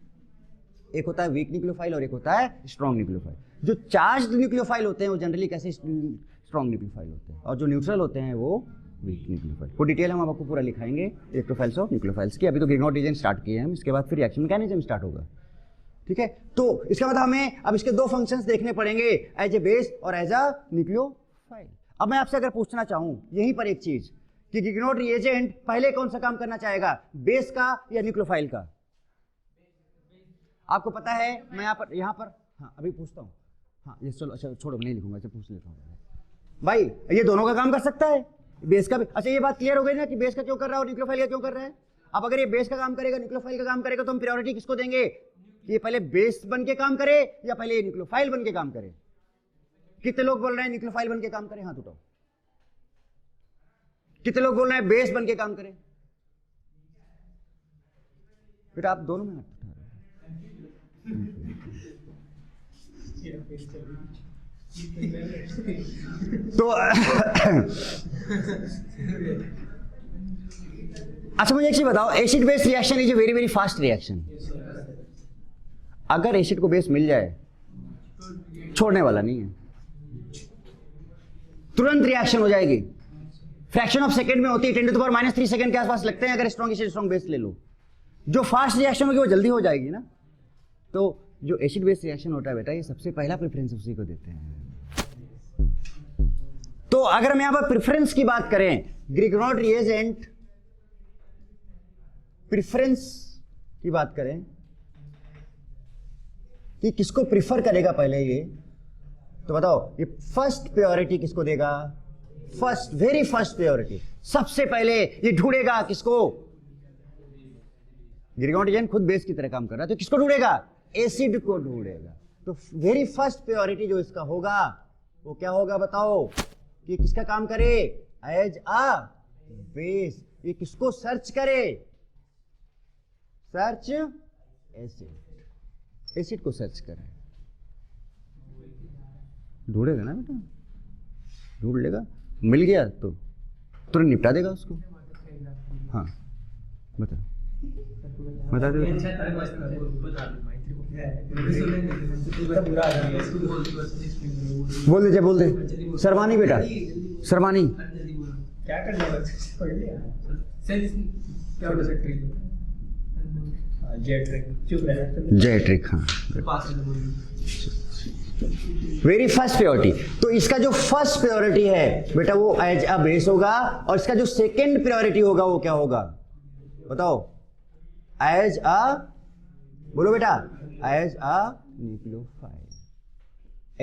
एक होता है वीक न्यूक्लियोफाइल और एक होता है स्ट्रॉन्ग न्यूक्लियोफाइल। जो चार्ज न्यूक्लियोफाइल होते हैं वो जनरली कैसे स्ट्रॉन्ग न्यूक्लियोफाइल होते हैं, और जो न्यूट्रल होते हैं वो वीक न्यूक्लियोफाइल। वो डिटेल हम आपको पूरा लिखाएंगे इलेक्ट्रोफाइल्स और न्यूक्लियोफाइल्स की। अभी तो ग्रिग्नॉट रीजन स्टार्ट किए हैं हम, इसके बाद फिर रिएक्शन मैकेनिज्म स्टार्ट होगा, ठीक है। तो इसका मतलब हमें अब इसके 2 फंक्शंस देखने पड़ेंगे, एज ए बेस और एज अ न्यूक्लियोफाइल। अब मैं आपसे अगर पूछना चाहूं यहीं पर एक चीज कि ग्रिग्नॉट रिएजेंट पहले कौन सा काम करना चाहेगा, बेस का या न्यूक्लियोफाइल का। आपको पता है मैं यहाँ पर हाँ अभी पूछता हूँ, हाँ ये चलो अच्छा छोड़ो नहीं लिखूंगा, अच्छा पूछ लेता हूँ भाई, ये दोनों का काम कर सकता है, बेस का भी। अच्छा ये बात क्लियर हो गई ना कि बेस का क्यों कर रहा है और न्यूक्लियोफाइल का क्यों कर रहा है। अब अगर ये बेस का काम करेगा न्यूक्लियोफाइल का काम करेगा तो हम प्रायोरिटी किसको देंगे, ये पहले बेस बन के काम करे या पहले ये न्यूक्लियोफाइल बन के काम करे। कितने लोग बोल रहे हैं न्यूक्लियोफाइल बन के काम करे, हाथ उठाओ। कितने लोग बोल रहे हैं बेस बन के काम करे। बेटा आप दोनों में हाथ उठा रहे तो अच्छा मुझे एक चीज बताओ, acid base reaction is a very very fast reaction. अगर एसिड को बेस मिल जाए छोड़ने वाला नहीं है, तुरंत रिएक्शन हो जाएगी, फ्रैक्शन ऑफ सेकंड में होती है, 10⁻³ सेकंड के आसपास लगते हैं अगर स्ट्रॉन्ग एसिड स्ट्रॉन्ग बेस ले लो। जो फास्ट रिएक्शन होगी वो जल्दी हो जाएगी ना। तो जो एसिड बेस रिएक्शन होता है बेटा ये सबसे पहला प्रेफरेंस उसी को देते हैं। तो अगर हम यहां पर प्रेफरेंस की बात करें, ग्रिग्नॉट रिएजेंट प्रेफरेंस की बात करें कि किसको प्रिफर करेगा पहले ये, तो बताओ ये फर्स्ट प्रायोरिटी किसको देगा, फर्स्ट वेरी फर्स्ट प्रायोरिटी सबसे पहले ये ढूंढेगा किसको। ग्रिग्नॉट रिएजेंट खुद बेस की तरह काम कर रहा है तो किसको ढूंढेगा, एसिड को ढूंढेगा। तो वेरी फर्स्ट प्रायोरिटी जो इसका होगा वो क्या होगा बताओ, कि किसका काम करे, एज अ बेस। ये किसको सर्च करे, सर्च एसिड, एसिड को सर्च करे। ढूंढेगा ना बेटा, ढूंढ लेगा, मिल गया तो तुरंत निपटा देगा उसको। हाँ बता बता दे बोल दे, बोल दे। शर्मानी बेटा, शर्मानी क्या करना है जय ट्रिक। हाँ वेरी फर्स्ट प्रायोरिटी। तो इसका जो फर्स्ट प्रायोरिटी है बेटा वो एज अ बेस होगा, और इसका जो सेकंड प्रायोरिटी होगा वो क्या होगा बताओ? एज अ, बोलो बेटा, as a nucleophile.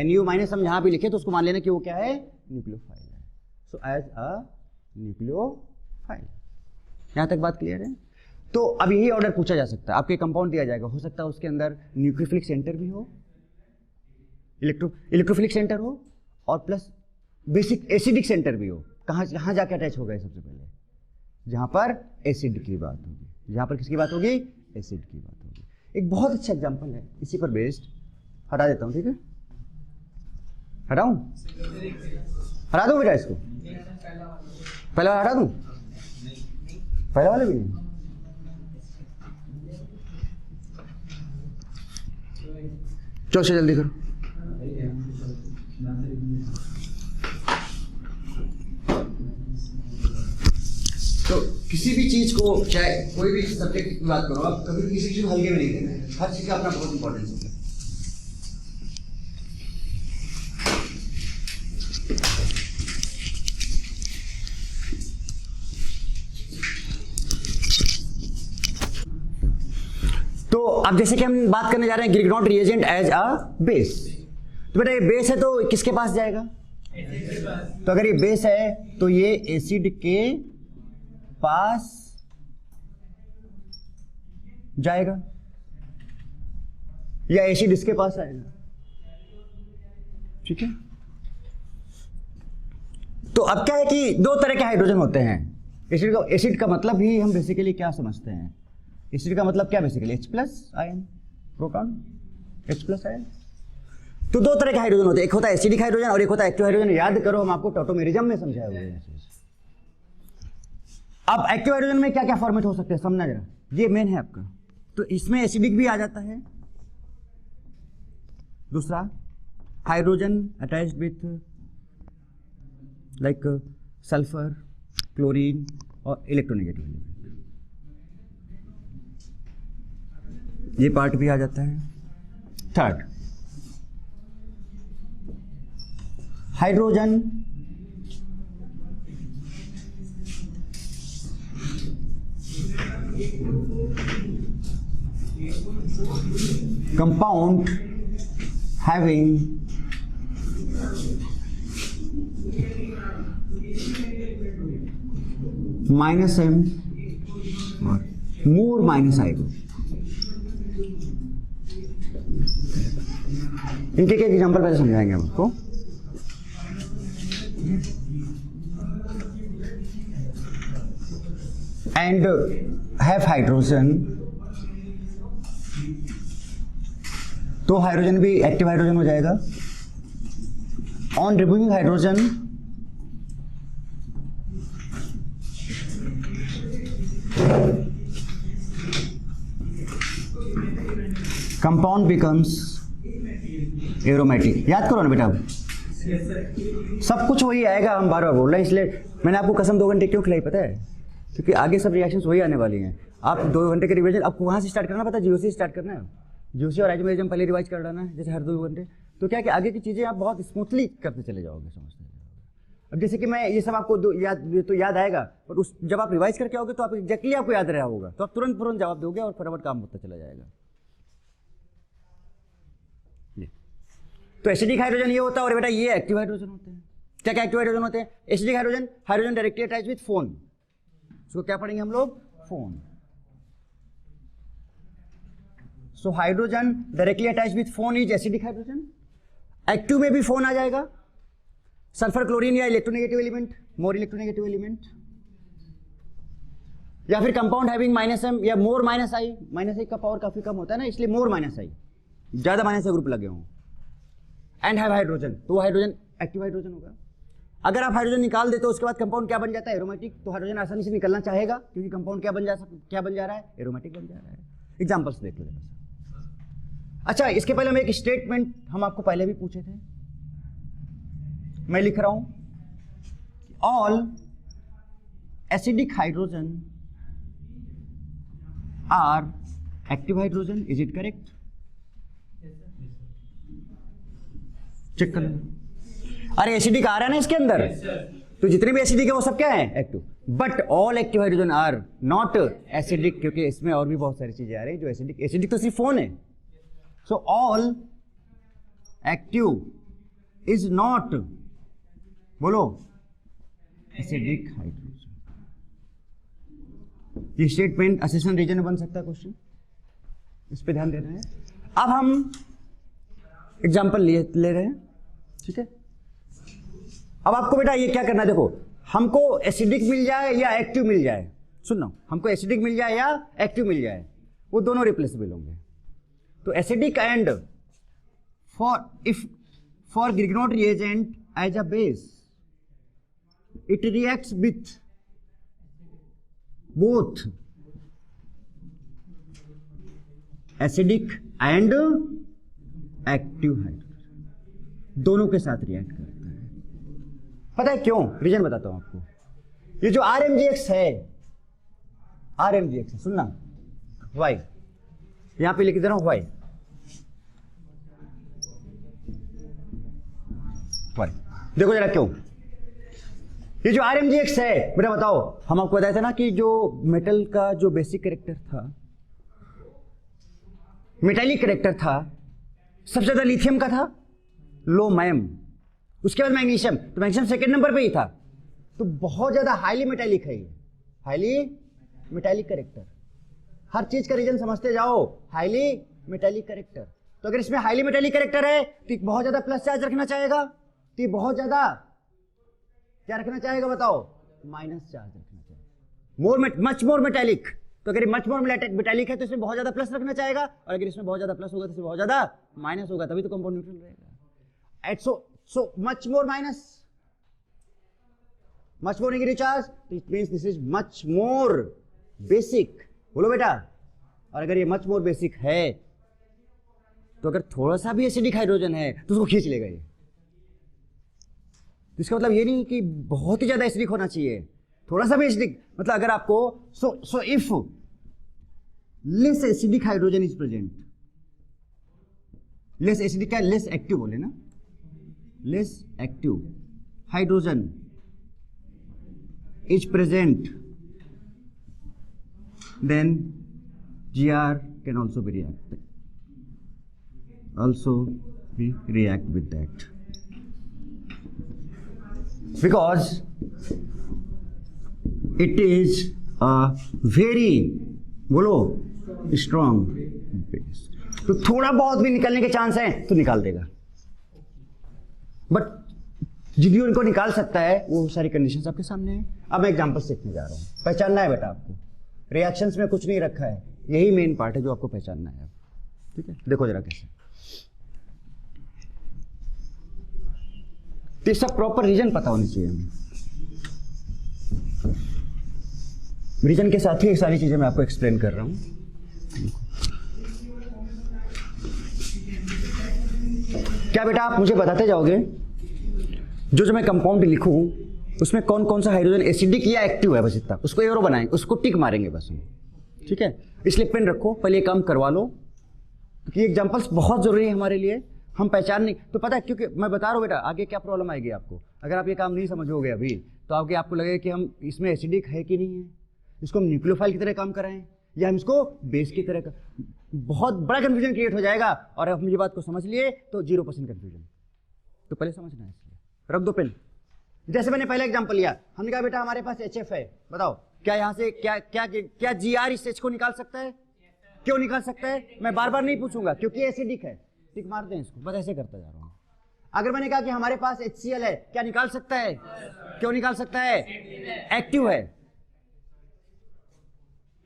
NU minus हम यहां पे लिखे तो उसको मान लेना कि वो क्या है, न्यूक्लियोफाइल है। So as a nucleophile. यहां तक बात क्लियर है? तो अब यही ऑर्डर पूछा जा सकता है, आपके कंपाउंड दिया जाएगा, हो सकता है उसके अंदर न्यूक्लियोफिलिक सेंटर भी हो, इलेक्ट्रोफिलिक सेंटर हो, और प्लस बेसिक एसिडिक सेंटर भी हो। कहाँ जाके अटैच होगा सबसे पहले? जहां पर एसिड की बात होगी। जहां पर किसकी बात होगी? एसिड की बात होगी। एक बहुत अच्छा एग्जांपल है इसी पर बेस्ड, हटा देता हूं, ठीक है? हटाऊं? हटा दूं बेटा इसको? पहला वाला हटा दूं? पहला वाला भी नहीं? चलो से जल्दी करो। तो किसी भी चीज को, चाहे कोई भी सब्जेक्ट की बात करो आप, कभी किसी चीज को हल्के में नहीं लेना। हर चीज का अपना बहुत इंपॉर्टेंस होता है। तो अब जैसे कि हम बात करने जा रहे हैं ग्रिग्नॉट रिएजेंट एज अ बेस। तो बेटा ये बेस है तो किसके पास जाएगा? तो अगर ये बेस है तो ये एसिड के पास जाएगा, या एसिड इसके पास आएगा, ठीक है? तो अब क्या है कि दो तरह के हाइड्रोजन होते हैं। एसिड का मतलब ही हम बेसिकली क्या समझते हैं? एसिड का मतलब क्या basically? H+ ion, proton, H+ ion. तो दो तरह के हाइड्रोजन होते हैं, एक होता है एसिडिक हाइड्रोजन और एक होता है एक्टिव हाइड्रोजन। याद करो, हम आपको टॉटोमेरिज्म में समझाया हुआ है। अब एक्टिव हाइड्रोजन में क्या क्या फॉर्मेट हो सकते हैं समझना जरा, ये मेन है आपका। तो इसमें एसिडिक भी आ जाता है, दूसरा hydrogen attached with like sulphur, chlorine और इलेक्ट्रोनेगेटिव एलिमेंट, ये पार्ट भी आ जाता है। Third hydrogen compound having -m or more -I group। इनके क्या एग्जांपल पहले समझाएंगे हम आपको। एंड हैव हाइड्रोजन, तो हाइड्रोजन भी एक्टिव हाइड्रोजन हो जाएगा। On removing hydrogen compound becomes aromatic. याद करो ना बेटा, सब कुछ वही आएगा, हम बार बार बोल रहे हैं, इसलिए मैंने आपको कसम 2 घंटे क्यों खिलाई पता है? क्योंकि आगे सब रिएक्शंस वही आने वाली हैं। आप 2 घंटे के रिवीजन आपको वहाँ से स्टार्ट करना पता है, जीओ से स्टार्ट करना है। जीओसी और आइसोमेरिज्म पहले रिवाइज कर लेना है, जैसे हर 2 घंटे। तो क्या कि आगे की चीज़ें आप बहुत स्मूथली करते चले जाओगे, समझते जाओगे। अब जैसे कि मैं ये सब आपको याद आएगा, पर उस जब आप रिवाइज करके आओगे तो आप एग्जैक्टली आपको याद रहा होगा, तो आप तुरंत जवाब दोगे और फटाफट काम होता चला जाएगा। तो एसिडिक हाइड्रोजन ये होता है, और बेटा ये एक्टिव हाइड्रोजन होते हैं। क्या क्या एक्टिव हाइड्रोजन होते हैं? Acidic hydrogen, hydrogen directly attach with phone, इसको क्या पढ़ेंगे हम लोग? Phone. So hydrogen directly attach with phone is acidic hydrogen. Active में भी फोन आ जाएगा, सल्फर, क्लोरीन या electronegative element, more electronegative element, या फिर कंपाउंड हैविंग -m या मोर -I। -I का पावर काफी कम होता है ना, इसलिए मोर -I, ज्यादा -I ग्रुप लगे हों। एंड हैव हाइड्रोजन, तो वो हाइड्रोजन एक्टिव हाइड्रोजन होगा। अगर आप हाइड्रोजन निकाल देते हो उसके बाद कंपाउंड क्या बन जाता है? एरोमेटिक। तो हाइड्रोजन आसानी से निकलना चाहेगा क्योंकि कंपाउंड क्या बन जा रहा है? एरोमेटिक बन जा रहा है। एग्जांपल्स देख लो जरा सा। अच्छा, इसके पहले हम एक स्टेटमेंट हम आपको पहले भी पूछे थे, मैं लिख रहा हूं, all acidic hydrogen are active hydrogen. Is it correct? Check कर लो। अरे एसिडिक आ रहा है ना इसके अंदर, तो जितने भी एसिडिक है वो सब क्या है? Active. But all active hydrogen are not acidic, क्योंकि इसमें और भी बहुत सारी चीजें आ रही है जो एसिडिक, एसिडिक तो सिर्फ फोन है। So all active is not, बोलो, एसिडिक हाइड्रोजन। ये स्टेटमेंट असेसन रीजन में बन सकता है क्वेश्चन, इस पे ध्यान दे रहे हैं। अब हम एग्जाम्पल ले रहे हैं, ठीक है। अब आपको बेटा ये क्या करना है, देखो, हमको एसिडिक मिल जाए या एक्टिव मिल जाए, सुनना, हमको एसिडिक मिल जाए या एक्टिव मिल जाए, वो दोनों रिप्लेसेबल होंगे। तो acidic and for Grignard reagent as a base it reacts with both acidic and active hydrogen, दोनों के साथ रिएक्ट करता है। पता है क्यों? रीजन बताता हूं आपको। ये जो RMgX है, RMgX है, सुनना, वाई, यहां पे लिख दे रहा हूं वाई, देखो जरा क्यों। ये जो RMgX है बेटा, बताओ, हम आपको बताया था ना कि जो मेटल का जो बेसिक कैरेक्टर था, मेटालिक कैरेक्टर था, सबसे ज्यादा लिथियम का था, लो मैम, उसके बाद मैग्नीशियम, तो मैग्नीशियम सेकंड नंबर पे ही था। तो बहुत ज्यादा हाईली मेटालिक है ये, हाईली मेटालिक कैरेक्टर। हर चीज का रीजन समझते जाओ, हाईली मेटालिक कैरेक्टर। तो अगर इसमें हाईली मेटालिक कैरेक्टर है तो बहुत ज्यादा प्लस चार्ज रखना चाहेगा, तो ये बहुत ज्यादा क्या रखना चाहेगा बताओ? माइनस चार्ज रखना चाहेगा। मच मोर मेटालिक, तो अगर मच मोर मेटालिक है तो इसमें बहुत ज्यादा प्लस रखना चाहेगा, और अगर इसमें बहुत ज्यादा प्लस होगा तो इसमें बहुत ज्यादा माइनस होगा, तभी तो कंपाउंड न्यूट्रल रहेगा। At so much more minus, much more negative charge, it means this is much more basic, बोलो बेटा। और अगर ये much more basic है तो अगर थोड़ा सा भी एसिडिक हाइड्रोजन है तो उसको खींच लेगा ये। तो इसका मतलब ये नहीं कि बहुत ही ज्यादा एसिडिक होना चाहिए, थोड़ा सा भी एसिडिक, मतलब अगर आपको so if less acidic hydrogen is present, less acidic क्या, less active बोले ना, less active hydrogen is present, then Gr can also be react with that, because it is a very, बोलो, strong base। तो थोड़ा बहुत भी निकलने के चांस है तो निकाल देगा, बट जिदियो इनको निकाल सकता है, वो सारी कंडीशंस आपके सामने है। अब मैं एग्जांपल सीखने जा रहा हूँ, पहचानना है बेटा आपको, रिएक्शंस में कुछ नहीं रखा है, यही मेन पार्ट है जो आपको पहचानना है, ठीक है। देखो जरा कैसे, तो ये सब प्रॉपर रीजन पता होनी चाहिए हमें। रीजन के साथ ही ये सारी चीजें मैं आपको एक्सप्लेन कर रहा हूँ। क्या बेटा आप मुझे बताते जाओगे, जो मैं कंपाउंड लिखूं उसमें कौन कौन सा हाइड्रोजन एसिडिक या एक्टिव है, बस इतना, उसको एरो बनाएंगे, उसको टिक मारेंगे बस हम, ठीक है। इसलिए पेन रखो, पहले ये काम करवा लो, क्योंकि एग्जांपल्स बहुत जरूरी है हमारे लिए, हम पहचान नहीं तो पता है, क्योंकि मैं बता रहा हूँ बेटा आगे क्या प्रॉब्लम आएगी आपको, अगर आप ये काम नहीं समझोगे अभी तो आपको लगेगा कि हम इसमें एसिडिक है कि नहीं है, इसको हम न्यूक्लियोफाइल की तरह काम कराएं या हम इसको बेस की तरह बहुत बड़ा कंफ्यूजन क्रिएट हो जाएगा। और हम ये बात को समझ लिए तो 0% कंफ्यूजन, तो पहले समझना है, इसलिए रख दो पेन। जैसे मैंने पहला एग्जांपल लिया, हमने कहा बेटा हमारे पास HF है, बताओ क्या यहाँ से क्या क्या क्या Gr इस H को निकाल सकता है? क्यों निकाल सकता है? मैं बार बार नहीं पूछूंगा क्योंकि एसिडिक है, टिक मार दें इसको, बस ऐसे करता जा रहा हूँ। अगर मैंने कहा कि हमारे पास HCl है, क्या निकाल सकता है? क्यों निकाल सकता है? एक्टिव है,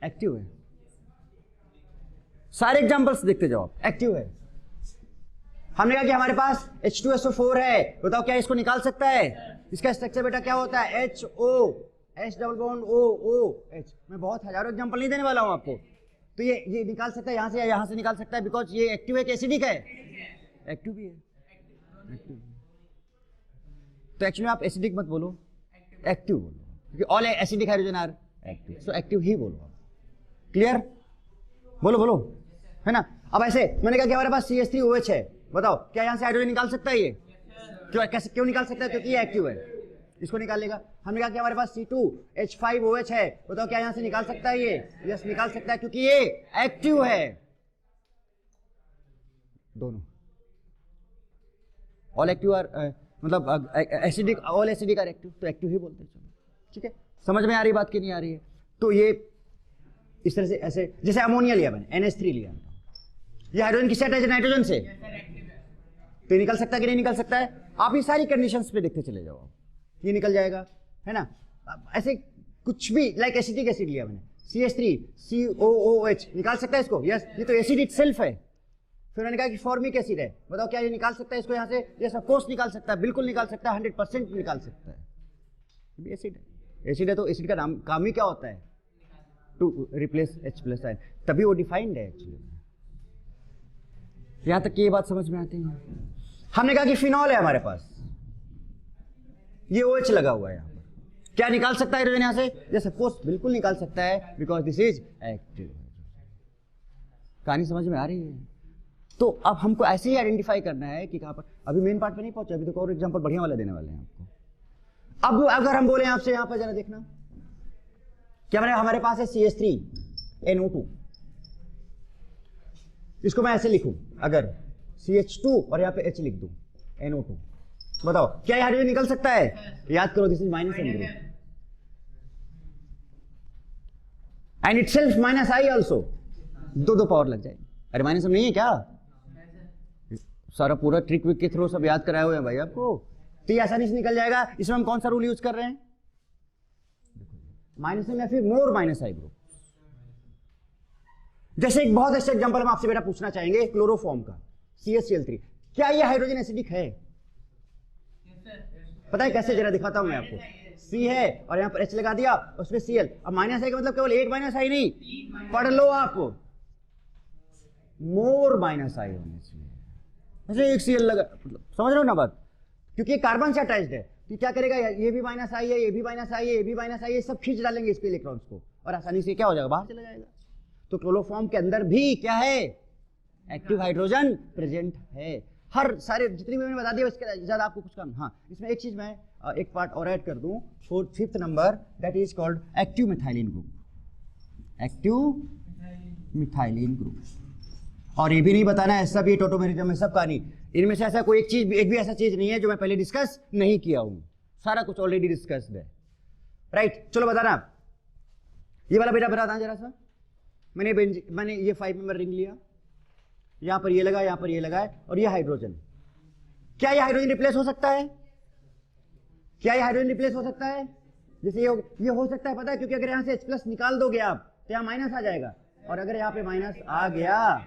एक्टिव है। सारे एग्जांपल्स देखते जाओ, एक्टिव है। हमने कहा कि हमारे पास H2SO4 है, बताओ क्या इसको निकाल सकता है? इसका स्ट्रक्चर बेटा क्या होता है? HO, H double bond O, H। मैं बहुत हजारों एग्जांपल नहीं देने वाला हूं आपको। तो ये निकाल सकता है यहां से या यहां से निकाल सकता है, बिकॉज ये एक्टिव है कि एसिडिक है? एक्टिव भी है, एक्टिव। तो एक्चुअली आप एसिडिक मत बोलो, एक्टिव बोलो, क्योंकि all acidic hydrogen are active, so active ही बोलो आप। क्लियर? बोलो बोलो, है ना? अब ऐसे मैंने कहा कि हमारे पास CH3OH है, बताओ क्या यहाँ से हाइड्रोजन निकाल सकता है ये? क्यों निकाल सकता है? क्योंकि ये एक्टिव है, इसको निकाल लेगा। हमने कहा कि हमारे पास C2H5OH है, बताओ क्या यहाँ से निकाल सकता है ये? यस, निकाल सकता है क्योंकि ये एक्टिव है। दोनों ऑल एक्टिव आर मतलब acidic, all acidic are active, तो एक्टिव ही बोलते हैं। चलो ठीक है, समझ में आ रही बात की नहीं आ रही है? तो ये इस तरह से ऐसे, जैसे अमोनिया लिया मैंने, NH3 लिया, ये हाइड्रोजन किससे अटैच है? नाइट्रोजन से, तो ये निकल सकता है कि नहीं निकल सकता है? आप ये सारी कंडीशंस पे देखते चले जाओ, ये निकल जाएगा, है ना? ऐसे कुछ भी, लाइक एसिटिक एसिड लिया मैंने, CH3COOH, निकाल सकता है इसको? यस, ये तो एसिड इटसेल्फ है। फिर मैंने कहा कि फॉर्मिक एसिड है, बताओ क्या ये निकाल सकता है इसको यहाँ से? यस, ऑफ कोर्स निकाल सकता है, बिल्कुल निकाल सकता है, 100% निकाल सकता है। ये एसिड है, एसिड है तो एसिड का नाम काम ही क्या होता है? टू रिप्लेस H+ आयन, तभी वो डिफाइंड है एक्चुअली। यहां तक की ये बात समझ में आती है? हमने कहा कि फिनॉल है हमारे पास, ये OH लगा हुआ है यहाँ पर, क्या निकाल सकता है हाइड्रोजन यहाँ से? जैसे कोर्स बिल्कुल निकाल सकता है, बिकॉज दिस इज एक्टिव। कहानी समझ में आ रही है? तो अब हमको ऐसे ही आइडेंटिफाई करना है कि कहां पर, अभी मेन पार्ट पे नहीं पहुंचे, अभी तो और एग्जांपल बढ़िया वाला देने वाले हैं आपको। अब अगर हम बोले आपसे यहां पर जरा देखना, क्या हमारे पास है CH3NO2, इसको मैं ऐसे लिखूं, अगर CH2 और यहां पे H लिख दूं, NO2, बताओ क्या ये हाइड्रोजन निकल सकता है? याद करो, this is minus N group and itself -I also, दो पावर लग जाएगी। अरे माइनस नहीं है क्या? सारा पूरा ट्रिक विक के थ्रू सब याद कराए हुए हैं भाई आपको, तो ये आसानी से निकल जाएगा। इसमें हम कौन सा रूल यूज कर रहे हैं? माइनस या फिर मोर -I ग्रुप। जैसे एक बहुत अच्छा एग्जांपल हम आपसे बेटा पूछना चाहेंगे, क्लोरोफॉर्म का, CaCl3, क्या ये हाइड्रोजन एसिडिक है? पता है कैसे? जरा दिखाता हूं मैं आपको। C है और यहां पर H लगा दिया, उसमें Cl, अब -I का मतलब केवल एक -I नहीं, पढ़ लो आप, मोर -I होने चाहिए। ऐसे एक Cl लगा, समझ रहे हो ना बात? क्योंकि ये कार्बन से अटैच्ड है, तो क्या करेगा? ये भी -I है, ये भी -I है, ये भी -I है, सब खींच डालेंगे इस पे इलेक्ट्रॉन्स को, और आसानी से क्या हो जाएगा? बाहर चला जाएगा। तो क्लोरोफॉर्म के अंदर भी क्या है? एक्टिव हाइड्रोजन प्रेजेंट है। हर सारे जितनी भी मैंने बता दिया, उसके ज्यादा आपको कुछ काम। हाँ, इसमें एक चीज मैं एक पार्ट और ऐड कर दूं, 5th number, that is called active methylene group. Active methylene group. और ये भी नहीं बताना है सब ये टोटोमेरिज्म है, सब कहानी, इनमें से ऐसा कोई एक भी ऐसा चीज नहीं है जो मैं पहले डिस्कस नहीं किया हूं, सारा कुछ ऑलरेडी डिस्कस्ड है। राइट, चलो बताना। ये वाला बेटा बताना जरा सा। मैंने ये 5 मेंबर रिंग लिया, यहां पर ये लगा, यहां पर ये लगा है, और ये हाइड्रोजन। क्या ये हाइड्रोजन रिप्लेस हो सकता है? क्या ये हाइड्रोजन रिप्लेस हो सकता है? जैसे ये हो सकता है, पता है? क्योंकि अगर यहां से H+ निकाल दोगे आप, तो यहां माइनस आ जाएगा, और अगर यहां पे माइनस आ गया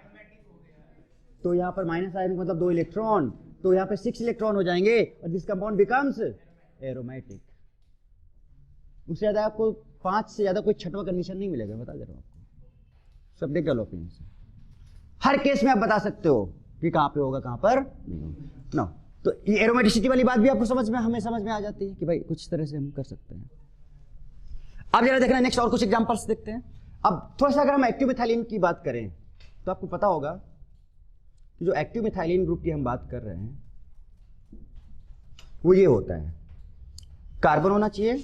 तो यहां पर माइनस आने का मतलब 2 इलेक्ट्रॉन, तो यहां पे 6 इलेक्ट्रॉन हो जाएंगे, और दिस कंपाउंड बिकम्स एरोमेटिक। उससे ज्यादा आपको 5 से ज्यादा कोई छठवां कंडीशन नहीं मिलेगा, बता दे रहा हूं आपको, सब देख डेवलपिंग से। हर केस में आप बता सकते हो कि कहां पे होगा, कहां पर नहीं होगा ना। तो ये एरोमेटिसिटी वाली बात भी आपको हमें समझ में आ जाती है कि भाई कुछ तरह से हम कर सकते हैं। अब जरा देखना नेक्स्ट और कुछ एग्जांपल्स देखते हैं। अब थोड़ा सा अगर हम एक्टिव मिथाइलिन की बात करें, तो आपको पता होगा कि जो एक्टिव मिथाइलिन ग्रुप की हम बात कर रहे हैं वो ये होता है, कार्बन होना चाहिए,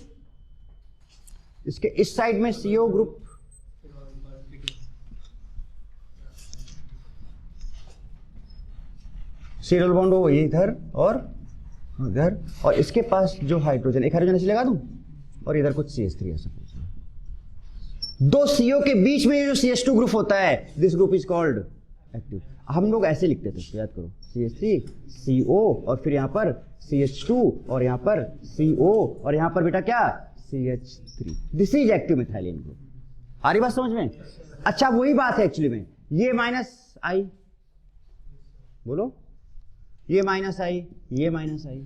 इसके इस साइड में CO ग्रुप, सीरियल बॉन्ड हो ये इधर और इधर, और इसके पास जो हाइड्रोजन, एक हाइड्रोजन ऐसे लगा दूं, और इधर कुछ CH3 ऐसा कुछ। 2 CO के बीच में जो CH2 ग्रुप होता है, this group is called active. हम लोग ऐसे लिखते थे, याद करो, CH3 CO और फिर यहां पर CH2 और यहां पर CO और यहां पर बेटा क्या? CH3। This is active methylene group. आ रही बात समझ में? अच्छा, वही बात है एक्चुअली में, ये -I, बोलो ये माइनस आई, ये माइनस आई,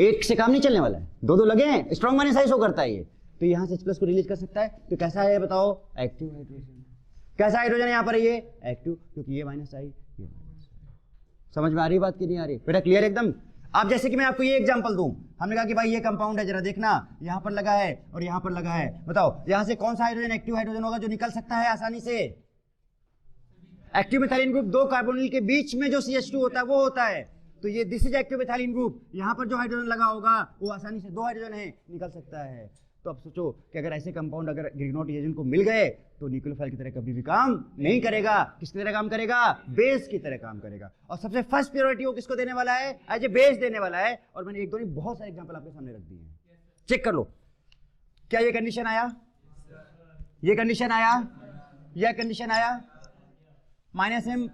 एक से काम नहीं चलने वाला है, दो दो लगे हैं, स्ट्रॉन्ग माइनस आई शो करता है ये, तो यहाँ से H+ को रिलीज कर सकता है। तो कैसा है बताओ, एक्टिव हाइड्रोजन। कैसा हाइड्रोजन है यहाँ पर, ये एक्टिव, क्योंकि ये माइनस आई, ये माइनस आई। समझ में आ रही बात कि नहीं आ रही बेटा, क्लियर एकदम। अब जैसे कि मैं आपको ये एग्जांपल दूं, हमने कहा कि भाई ये कंपाउंड है, जरा देखना यहाँ पर लगा है और यहाँ पर लगा है, बताओ यहाँ से कौन सा हाइड्रोजन एक्टिव हाइड्रोजन होगा जो निकल सकता है आसानी से। एक्टिव मिथाइलिन ग्रुप दो कार्बोनिल के बीच में जो CH2 होता है वो होता है, तो ये this is active methylene group, यहाँ पर जो हाइड्रोजन लगा होगा वो आसानी से, दो हाइड्रोजन है, निकल सकता है। तो अब सोचो कि अगर ऐसे कंपाउंड अगर ग्रिग्नॉट रिएजेंट को मिल गए तो न्यूक्लियोफाइल की तरह कभी भी काम नहीं करेगा, किसकी तरह काम करेगा, बेस की तरह काम करेगा। और सबसे फर्स्ट प्रायोरिटी वो किसको देने वाला है, एज ए बेस देने वाला है। और मैंने एक दो नहीं बहुत सारे एग्जांपल आपके सामने रख दिए हैं, चेक कर लो। क्या ये कंडीशन आया, ये कंडीशन आया, यह कंडीशन आया, -M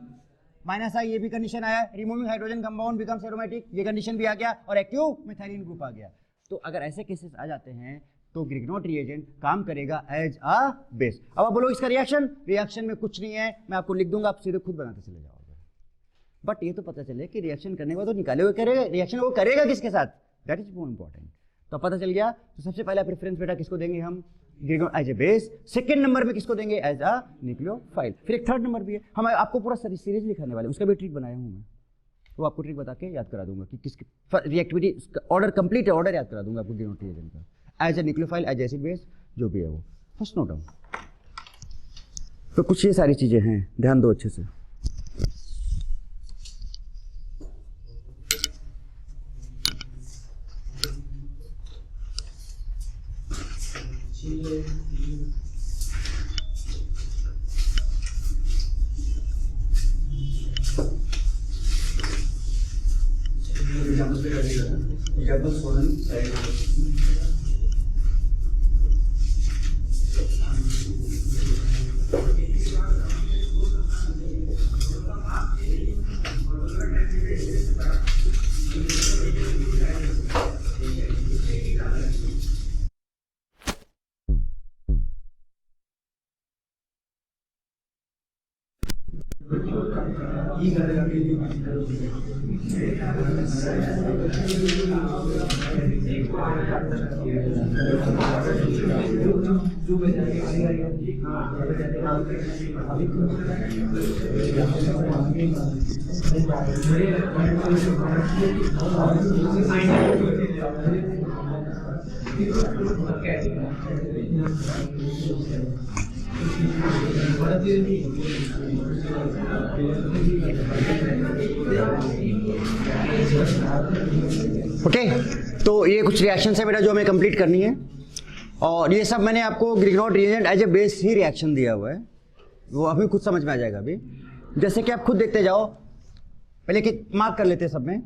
-I, ये भी कंडीशन आया, removing hydrogen compound becomes aromatic, ये कंडीशन भी आ गया, और एक्टिव मिथाइलिन ग्रुप आ गया। तो अगर ऐसे केसेस आ जाते हैं तो ग्रिग्नॉट रिएजेंट काम करेगा एज अ बेस। अब आप बोलो इसका रिएक्शन में कुछ नहीं है, मैं आपको लिख दूंगा, आप सीधे खुद बनाते चले जाओगे। बट ये तो पता चले कि रिएक्शन करने के बाद तो निकाले हुए करेगा, रिएक्शन वो करेगा किसके साथ, दैट इज मोर इंपॉर्टेंट। तो पता चल गया। तो सबसे पहला प्रेफरेंस बेटा किसको देंगे हम, Grignard as a base. Second number में किसको देंगे, एज अ न्यूक्लियोफाइल। फिर एक थर्ड नंबर भी है, हम आपको पूरा सीरीज लिखाने वाले, उसका भी ट्रिक बनाया हूँ मैं, वो आपको ट्रिक बता के याद करा दूंगा कि किसकी रिएक्टिविटी, ऑर्डर कंप्लीट है, ऑर्डर याद करा दूंगा आपको ग्रिग्नॉट रिएजेंट का, as a nucleophile, as acid base, जो भी है वो फर्स्ट नोट डाउन। तो कुछ ये सारी चीजें हैं, ध्यान दो अच्छे से। ओके, तो ये कुछ रिएक्शन है बेटा जो हमें कंप्लीट करनी है, और ये सब मैंने आपको Grignard reagent as a base ही रिएक्शन दिया हुआ है, वो अभी खुद समझ में आ जाएगा। अभी जैसे कि आप खुद देखते जाओ, पहले कि मार्क कर लेते हैं सब में।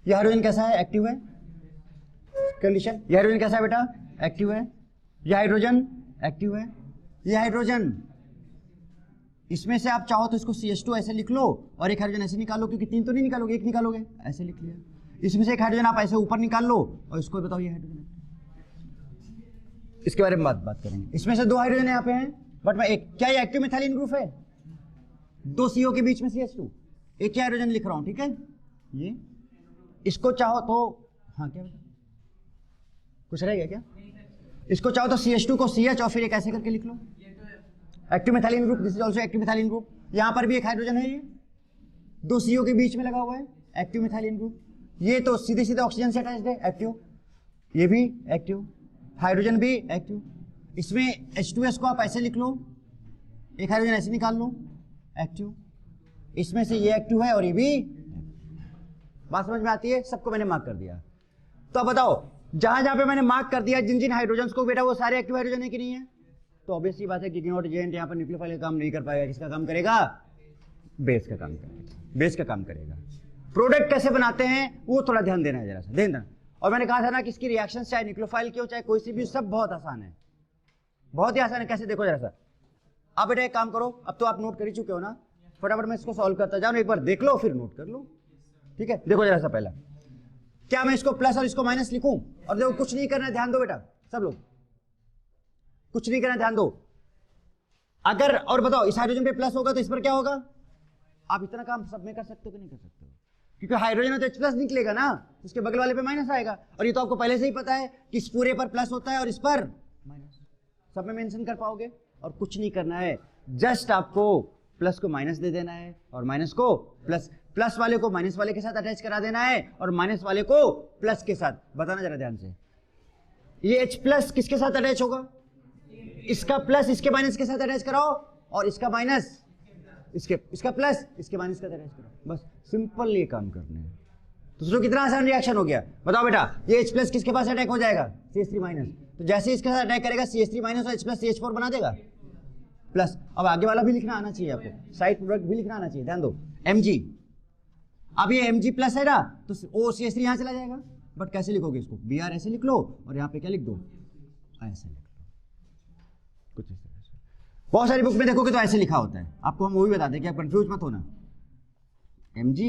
ये हाइड्रोजन कैसा है, एक्टिव है, कंडीशन। ये हाइड्रोजन कैसा है बेटा, एक्टिव है। ये हाइड्रोजन एक्टिव है। ये हाइड्रोजन, इसमें से आप चाहो तो इसको CH2 ऐसे लिख लो और एक हाइड्रोजन ऐसे निकालो, क्योंकि तीन तो नहीं निकालोगे, एक निकालोगे, ऐसे लिख लिया। इसमें से एक हाइड्रोजन आप ऐसे ऊपर निकाल लो और इसको बताओ ये हाइड्रोजन, इसके बारे में बात करेंगे। इसमें से दो हाइड्रोजन यहाँ पे हैं, बट मैं एक, क्या ये एक्टिव मिथाइलिन ग्रुप है, दो CO के बीच में CH2, एक ही हाइड्रोजन लिख रहा हूं, ठीक है। ये इसको चाहो तो, हाँ क्या बेटा कुछ रहेगा क्या, इसको चाहो तो CH2 को CH और फिर एक ऐसे करके लिख लो, active methylene group, this is also active methylene group. यहाँ पर भी एक हाइड्रोजन है, ये दो CO के बीच में लगा हुआ है, एक्टिव मिथाइलिन ग्रुप। ये तो सीधे सीधे ऑक्सीजन से अटैच्ड है, एक्टिव। ये भी एक्टिव, हाइड्रोजन भी एक्टिव। इसमें H2S को आप ऐसे लिख लो, एक हाइड्रोजन ऐसे निकाल लो, एक्टिव। इसमें से ये एक्टिव है और ये भी, बात समझ में आती है, सबको मैंने मार्क कर दिया। तो अब बताओ, जहां जहां पे मैंने मार्क कर दिया जिन जिन हाइड्रोजन्स को बेटा, वो सारे एक्टिव हाइड्रोजन है कि नहीं है। तो ऑब्वियसली बात है कि ग्रिग्नॉट रिएजेंट यहाँ पर न्यूक्लियोफाइल का काम नहीं कर पाएगा, किसका काम करेगा, बेस का काम करेगा, बेस का काम करेगा। प्रोडक्ट कैसे बनाते हैं वो थोड़ा ध्यान देना है, जरा सा ध्यान देना। और मैंने कहा था ना कि इसकी रिएक्शन चाहे न्यूक्लियोफाइल की हो चाहे कोई सी भी, सब बहुत आसान है, बहुत ही आसान है। कैसे देखो जरा सा, आप बेटा एक काम करो, अब तो आप नोट कर ही चुके हो ना, फटाफट मैं इसको सॉल्व करता जाऊँ, एक बार देख लो फिर नोट कर लो, ठीक है। देखो जरा सा, पहला क्या मैं इसको प्लस और इसको माइनस लिखूं, और देखो कुछ नहीं करना है, ध्यान दो बेटा सब लोग, कुछ नहीं करना, ध्यान दो। अगर और बताओ इस हाइड्रोजन पे प्लस होगा तो इस पर क्या होगा, आप इतना काम सब में कर सकते हो कि नहीं कर सकते हो, क्योंकि हाइड्रोजन है तो H प्लस निकलेगा ना, उसके बगल वाले पे माइनस आएगा। और ये तो आपको पहले से ही पता है कि इस पूरे पर प्लस होता है और इस पर माइनस, सब में मेंशन कर पाओगे। और कुछ नहीं करना है, जस्ट आपको प्लस को माइनस दे देना है और माइनस को प्लस, प्लस वाले को माइनस वाले के साथ अटैच करा देना है और माइनस वाले को प्लस के साथ। बताना जरा ध्यान से, ये H प्लस किसके साथ अटैच होगा? इसका प्लस इसके माइनस के साथ अटैच कराओ और इसका माइनस इसका प्लस इसके माइनस का अटैच कराओ। बस सिंपल ये काम करने हैं। तो सोचो कितना आसान रिएक्शन हो गया। बताओ बेटा, ये H प्लस किसके पास अटैक हो जाएगा? CH3 minus. तो जैसे इसके साथ अटैक करेगा CH3 माइनस और H प्लस CH4 बना देगा प्लस। अब आगे वाला भी लिखना आना चाहिए आपको, साइड प्रोडक्ट भी लिखना आना चाहिए। ध्यान दो, Mg, अब ये Mg प्लस है ना, तो OCH3 यहाँ चला जाएगा। बट कैसे लिखोगे इसको? Br ऐसे लिख लो और यहाँ पे क्या लिख दो? ऐसे लिख लो, कुछ इस तरह से। बहुत सारी बुक में देखोगे तो ऐसे लिखा होता है। आपको हम वो भी बता दें कि आप कंफ्यूज मत होना। Mg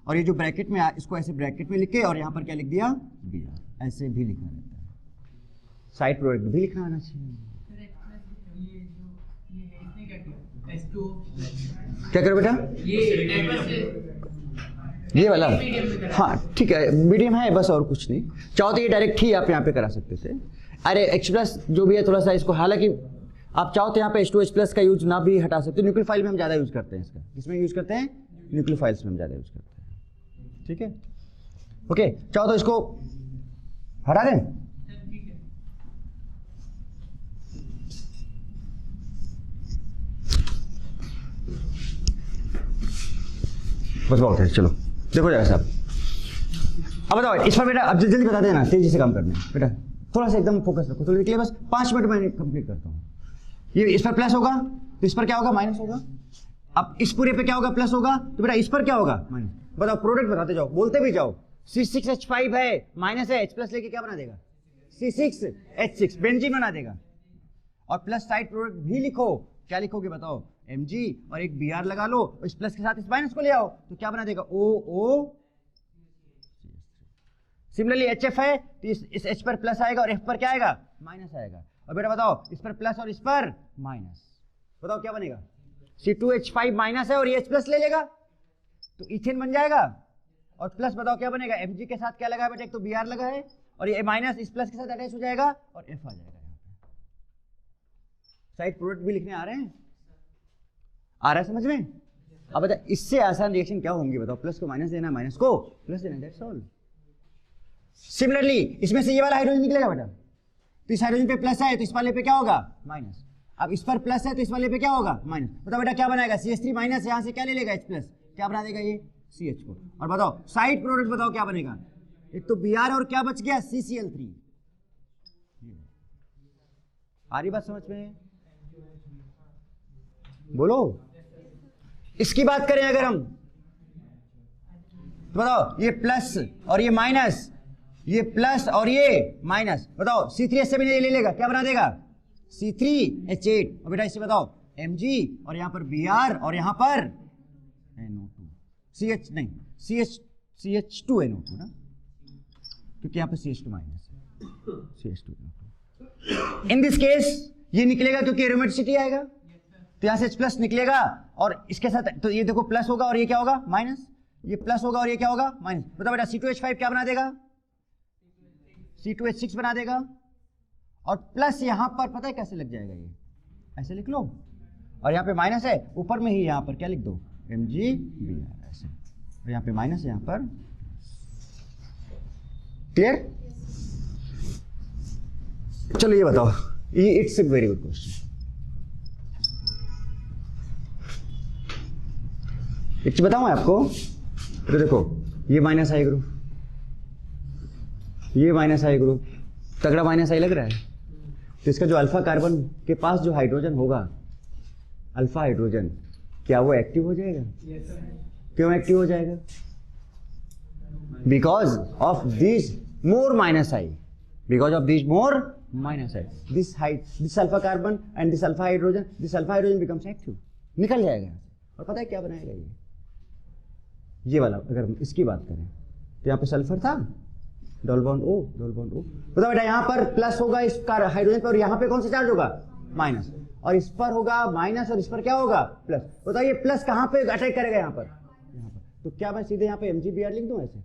और ये जो ब्रैकेट में इसको ऐसे ब्रैकेट में लिख के और यहाँ पर क्या लिख दिया? Br, ऐसे भी लिखा रहता है। साइड प्रोडक्ट भी लिखना आना चाहिए। क्या करो बेटा? ये वाला, हाँ ठीक है, मीडियम है बस, और कुछ नहीं। चाहो तो ये डायरेक्ट ही आप यहाँ पे करा सकते थे। अरे H प्लस जो भी है थोड़ा सा इसको, हालांकि आप चाहो तो यहाँ पे H2H प्लस का यूज ना भी हटा सकते हो। न्यूक्लियोफाइल में हम ज़्यादा यूज करते हैं इसका। किसमें यूज करते हैं? न्यूक्लियोफाइल्स में हम ज़्यादा यूज करते हैं। ठीक है, ओके, चाहो तो इसको हटा दें। बस बहुत है, चलो देखो जरा साहब। अब बताओ इस पर बेटा, अब जल्दी बता देना, तेजी से काम करना है बेटा, थोड़ा सा एकदम फोकस रखो। तो निकले बस 5 मिनट में कंप्लीट करता हूँ। ये इस पर प्लस होगा तो इस पर क्या होगा? माइनस होगा। अब इस पूरे पे क्या होगा? प्लस होगा। तो बेटा इस पर क्या होगा? माइनस। बताओ, प्रोडक्ट बताते जाओ, बोलते भी जाओ। C6H5 है, माइनस है, H प्लस लेके क्या बना देगा? C6H6, बेंजीन बना देगा। और प्लस साइड प्रोडक्ट भी लिखो। क्या लिखोगे बताओ? Mg और एक Br लगा लो, इस प्लस के साथ इस माइनस को ले आओ, तो क्या बना देगा? OO। सिमिलरली HF है तो इस H पर प्लस आएगा और F पर क्या आएगा? माइनस आएगा। और बेटा बताओ, इस पर प्लस और इस पर माइनस, बताओ क्या बनेगा? C2H5 माइनस है और ये H प्लस ले लेगा तो इथेन बन जाएगा। और प्लस बताओ क्या बनेगा? Mg के साथ क्या लगा है बेटा? एक तो Br लगा है और ये माइनस इस प्लस के साथ अटैच हो जाएगा और F आ जाएगा। साइड प्रोडक्ट भी लिखने आ रहे हैं? आ रहा है समझ में? अब बता, इससे आसान रिएक्शन क्या होंगे बताओ? प्लस को माइनस देना, माइनस को प्लस देना, दैट्स ऑल। सिमिलरली इसमें से ये वाला हाइड्रोजन निकलेगा बेटा, तो इस हाइड्रोजन पे प्लस है तो इस वाले पे क्या होगा? माइनस। अब इस पर प्लस है तो इस वाले पे क्या होगा? माइनस। बताओ बेटा क्या बनाएगा? CH3 माइनस, यहाँ से क्या ले लेगा? H प्लस, क्या बना देगा? ये CH4। और बताओ साइड प्रोडक्ट बताओ क्या बनेगा? एक तो Br और क्या बच गया? CCl3। आ रही बात समझ में? बोलो। इसकी बात करें अगर हम, तो बताओ ये प्लस और ये माइनस, ये प्लस और ये माइनस, बताओ C3H7 ये ले लेगा, क्या बना देगा? C3H8। और बेटा इससे बताओ Mg और यहां पर Br और यहां पर NO2, CH नहीं CH2NO2 ना, क्योंकि यहां पर CH2 माइनस है, CH2NO2। इन दिस केस ये निकलेगा क्योंकि एरोमेटिसिटी आएगा, तो यहां से H प्लस निकलेगा और इसके साथ, तो ये देखो प्लस होगा और ये क्या होगा? माइनस। ये प्लस होगा और ये क्या होगा? माइनस। बताओ बेटा C2H5 क्या बना देगा? C2H6 बना देगा। और प्लस यहां पर पता है कैसे लग जाएगा? ये ऐसे लिख लो और यहां पे माइनस है, ऊपर में ही यहां पर क्या लिख दो? Mg Br ऐसे, और यहां पे माइनस है, यहां पर। क्लियर? चलो ये बताओ, ये it's a very good question. एक चीज बताऊं आपको, तो देखो ये माइनस आई ग्रुप, ये माइनस आई ग्रुप, तगड़ा माइनस आई लग रहा है। तो इसका जो अल्फा कार्बन के पास जो हाइड्रोजन होगा, अल्फा हाइड्रोजन, क्या वो एक्टिव हो जाएगा? क्यों एक्टिव हो जाएगा? Because of this more minus I, because of this more minus I, this alpha carbon and this alpha hydrogen becomes active, निकल जाएगा। और पता है क्या बनाएगा? ये वाला, अगर हम इसकी बात करें तो यहाँ पे सल्फर था, double bond O, double bond O। बताओ बेटा यहाँ पर प्लस होगा इस हाइड्रोजन पर, और यहाँ पे कौन सा चार्ज होगा? माइनस। और इस पर होगा माइनस और इस पर क्या होगा? प्लस। बताओ ये प्लस कहाँ पे अटैक करेगा? यहाँ पर, यहाँ पर। तो क्या मैं सीधे यहाँ पे MgBr लिख दूं ऐसे?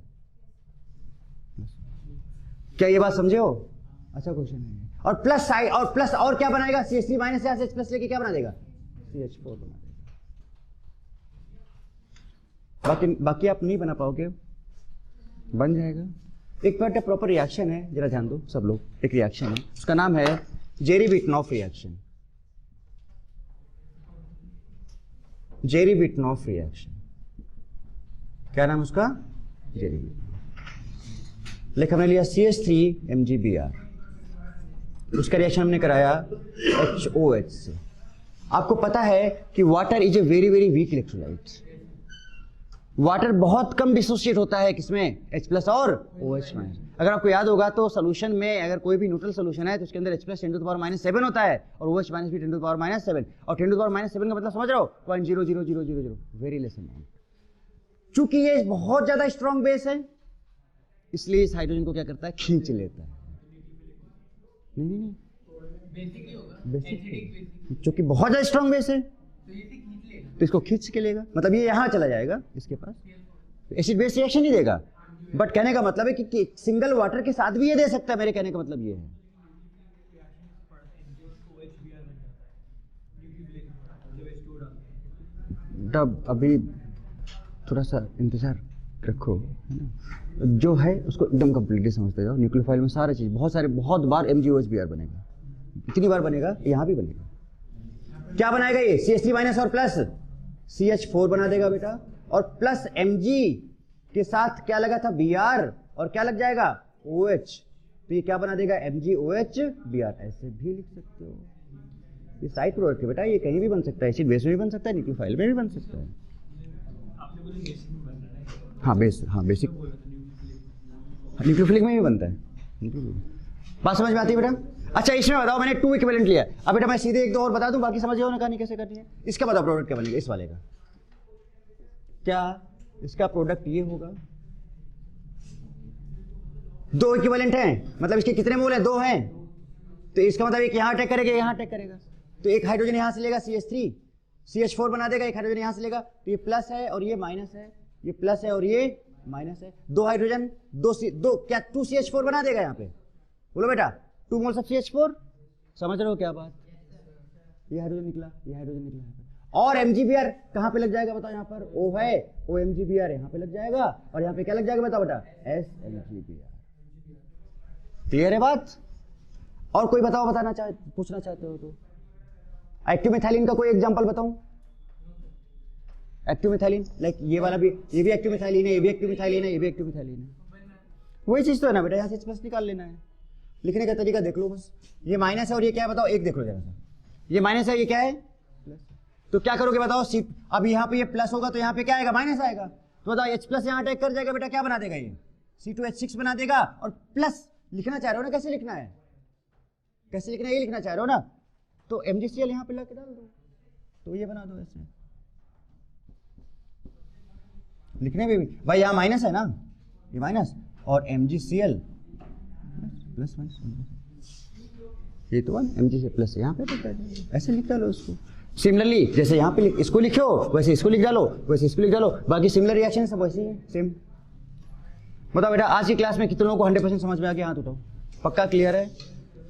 क्या ये बात समझे हो? अच्छा क्वेश्चन है। और प्लस साइड और प्लस और क्या बनाएगा? CH3 माइनस यहाँ से H प्लस लेके क्या बना देगा? CH4 बना देगा। बाकी आप नहीं बना पाओगे, बन जाएगा। एक प्रॉपर रिएक्शन है, जरा ध्यान दो सब लोग। एक रिएक्शन है, उसका नाम है जेरी-विटनॉफ रिएक्शन। जेरी-विटनॉफ रिएक्शन, क्या नाम उसका? जेरी-विटनॉफ। लेकिन हमने लिया CH3 MgBr, उसका रिएक्शन हमने कराया HOH से। आपको पता है कि water is a very very weak electrolyte. Water बहुत कम डिसोसिएट होता है किसमें? H प्लस और OH माइनस। अगर आपको याद होगा तो सोल्यूशन में अगर कोई भी न्यूट्रल सोल्यूशन है तो उसके अंदर H प्लस 10⁻⁷ होता है और OH माइनस भी 10⁻⁷। और 10⁻⁷ का मतलब समझ रहे हो? 0.00000, वेरी लेस अमाउंट। चूंकि ये बहुत ज्यादा स्ट्रॉन्ग बेस है, इसलिए इस हाइड्रोजन को क्या करता है? खींच लेता है। नहीं बेसिक, चूंकि बहुत ज्यादा स्ट्रॉन्ग बेस है तो इसको खींच के लेगा। मतलब ये यहां चला जाएगा इसके पास, एसिड बेस रिएक्शन नहीं देगा। बट कहने का मतलब है कि सिंगल वाटर के साथ भी ये दे सकता है। मेरे कहने का मतलब ये है। तब अभी थोड़ा सा इंतजार रखो, है ना? जो है उसको एकदम कंप्लीटली समझते जाओ। न्यूक्लियोफाइल में सारी चीज बहुत बार MgOH बनेगा। कितनी बार बनेगा? यहाँ भी बनेगा। क्या बनाएगा ये? CH3 माइनस और प्लस CH4 बना देगा बेटा। और प्लस Mg के साथ क्या लगा था? Br, और क्या लग जाएगा? OH। तो ये क्या बना देगा? MgOH Br। ऐसे भी लिख सकते हो। ये साइड प्रोडक्ट है बेटा, ये कहीं भी बन सकता है। एसिड बेस में भी बन सकता है, न्यूक्लियोफाइल में भी बन सकता है। हाँ बेसिक न्यूक्लियोफिलिक में भी बनता है। बात समझ में आती है बेटा? अच्छा इसमें बताओ, मैंने 2 इक्विवेलेंट लिया। अब बेटा मैं सीधे 1 2 और बता दूं, बाकी समझ गए हो ना कहानी कैसे करनी है। इसका बताओ प्रोडक्ट क्या बनेगा इस वाले का? क्या इसका प्रोडक्ट ये होगा? 2 इक्विवेलेंट हैं, मतलब इसके कितने मोल हैं? 2 हैं। तो इसका मतलब एक यहां अटैक करेगा, यहां अटैक करेगा। तो एक हाइड्रोजन यहां से लेगा CH3, CH4 बना देगा। एक हाइड्रोजन यहां से लेगा, तो ये प्लस है और ये माइनस है, ये प्लस है और ये माइनस है। 2 हाइड्रोजन 2 क्या 2 CH4 बना देगा यहाँ पे? बोलो बेटा 2 मोल्स ऑफ CH4। समझ रहे हो क्या बात? ये हाइड्रोजन निकला, ये हाइड्रोजन निकला यहाँ पे। और MgBr कहाँ पे लग जाएगा बताओ? यहाँ पर O है, OMgBr यहाँ पे लग जाएगा। और यहाँ पे क्या लग जाएगा बताओ बेटा? SMgBr। क्लियर है बात? और कोई बताओ, पूछना चाहते हो तो? एक्टिव मिथाइलिन का कोई एग्जांपल बताऊं? एक्टिव मिथाइलिन लाइक ये वाला भी, ये भी एक्टिव मिथाइलिन है, ये भी एक्टिव मिथाइलिन है, ये भी एक्टिव मिथाइलिन है। वही चीज तो है ना बेटा, यहाँ से H+ निकाल लेना है। लिखने का तरीका देख लो बस। ये माइनस है और ये क्या है बताओ? एक देख लो जरा सा। ये माइनस है, ये क्या है? प्लस। तो क्या करोगे बताओ? अब यहाँ पे ये प्लस होगा तो यहाँ पे क्या आएगा? माइनस आएगा। तो बताओ H+ यहाँ अटैक कर जाएगा बेटा, क्या बना देगा? ये C2H6 बना देगा। और प्लस लिखना चाह रहे हो ना? कैसे लिखना है? कैसे लिखना है? ये लिखना चाह रहे हो ना? तो MgCl यहाँ पे लगा डाल दो, तो ये बना दो ऐसे। लिखने में भी भाई यहाँ माइनस है ना, ये माइनस, और MgCl प्लस माइनस, ये तो MgCl प्लस यहाँ पे ऐसे लिख डालो इसको। सिमिलरली जैसे यहाँ पे इसको लिखो वैसे इसको लिख डालो, वैसे इसको लिख डालो। बाकी सिमिलर रिएक्शन सब वैसे ही है, सेम। बताओ बेटा आज की क्लास में कितने लोगों को 100% समझ में आ गया? हाथ उठाओ। पक्का क्लियर है?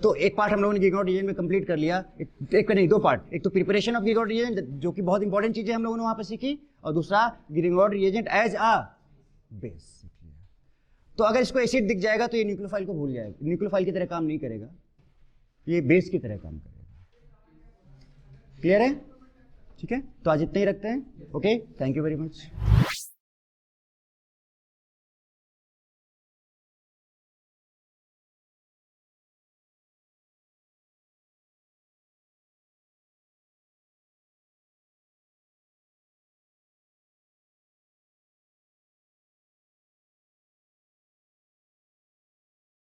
तो एक पार्ट हम लोगों ने गिगाउट रिएजेंट में कंप्लीट कर लिया। एक नहीं 2 पार्ट। एक तो प्रिपरेशन ऑफ गिगाउट रिएजेंट जो कि बहुत इंपॉर्टेंट चीजें हम लोगों ने वहां पर सीखी, और दूसरा गिगाउट रिएजेंट एज अ बेस। तो अगर इसको एसिड दिख जाएगा तो ये न्यूक्लियोफाइल को भूल जाएगा, न्यूक्लियोफाइल की तरह काम नहीं करेगा, ये बेस की तरह काम करेगा। क्लियर है? ठीक है, तो आज इतना ही रखते हैं। Okay, thank you very much.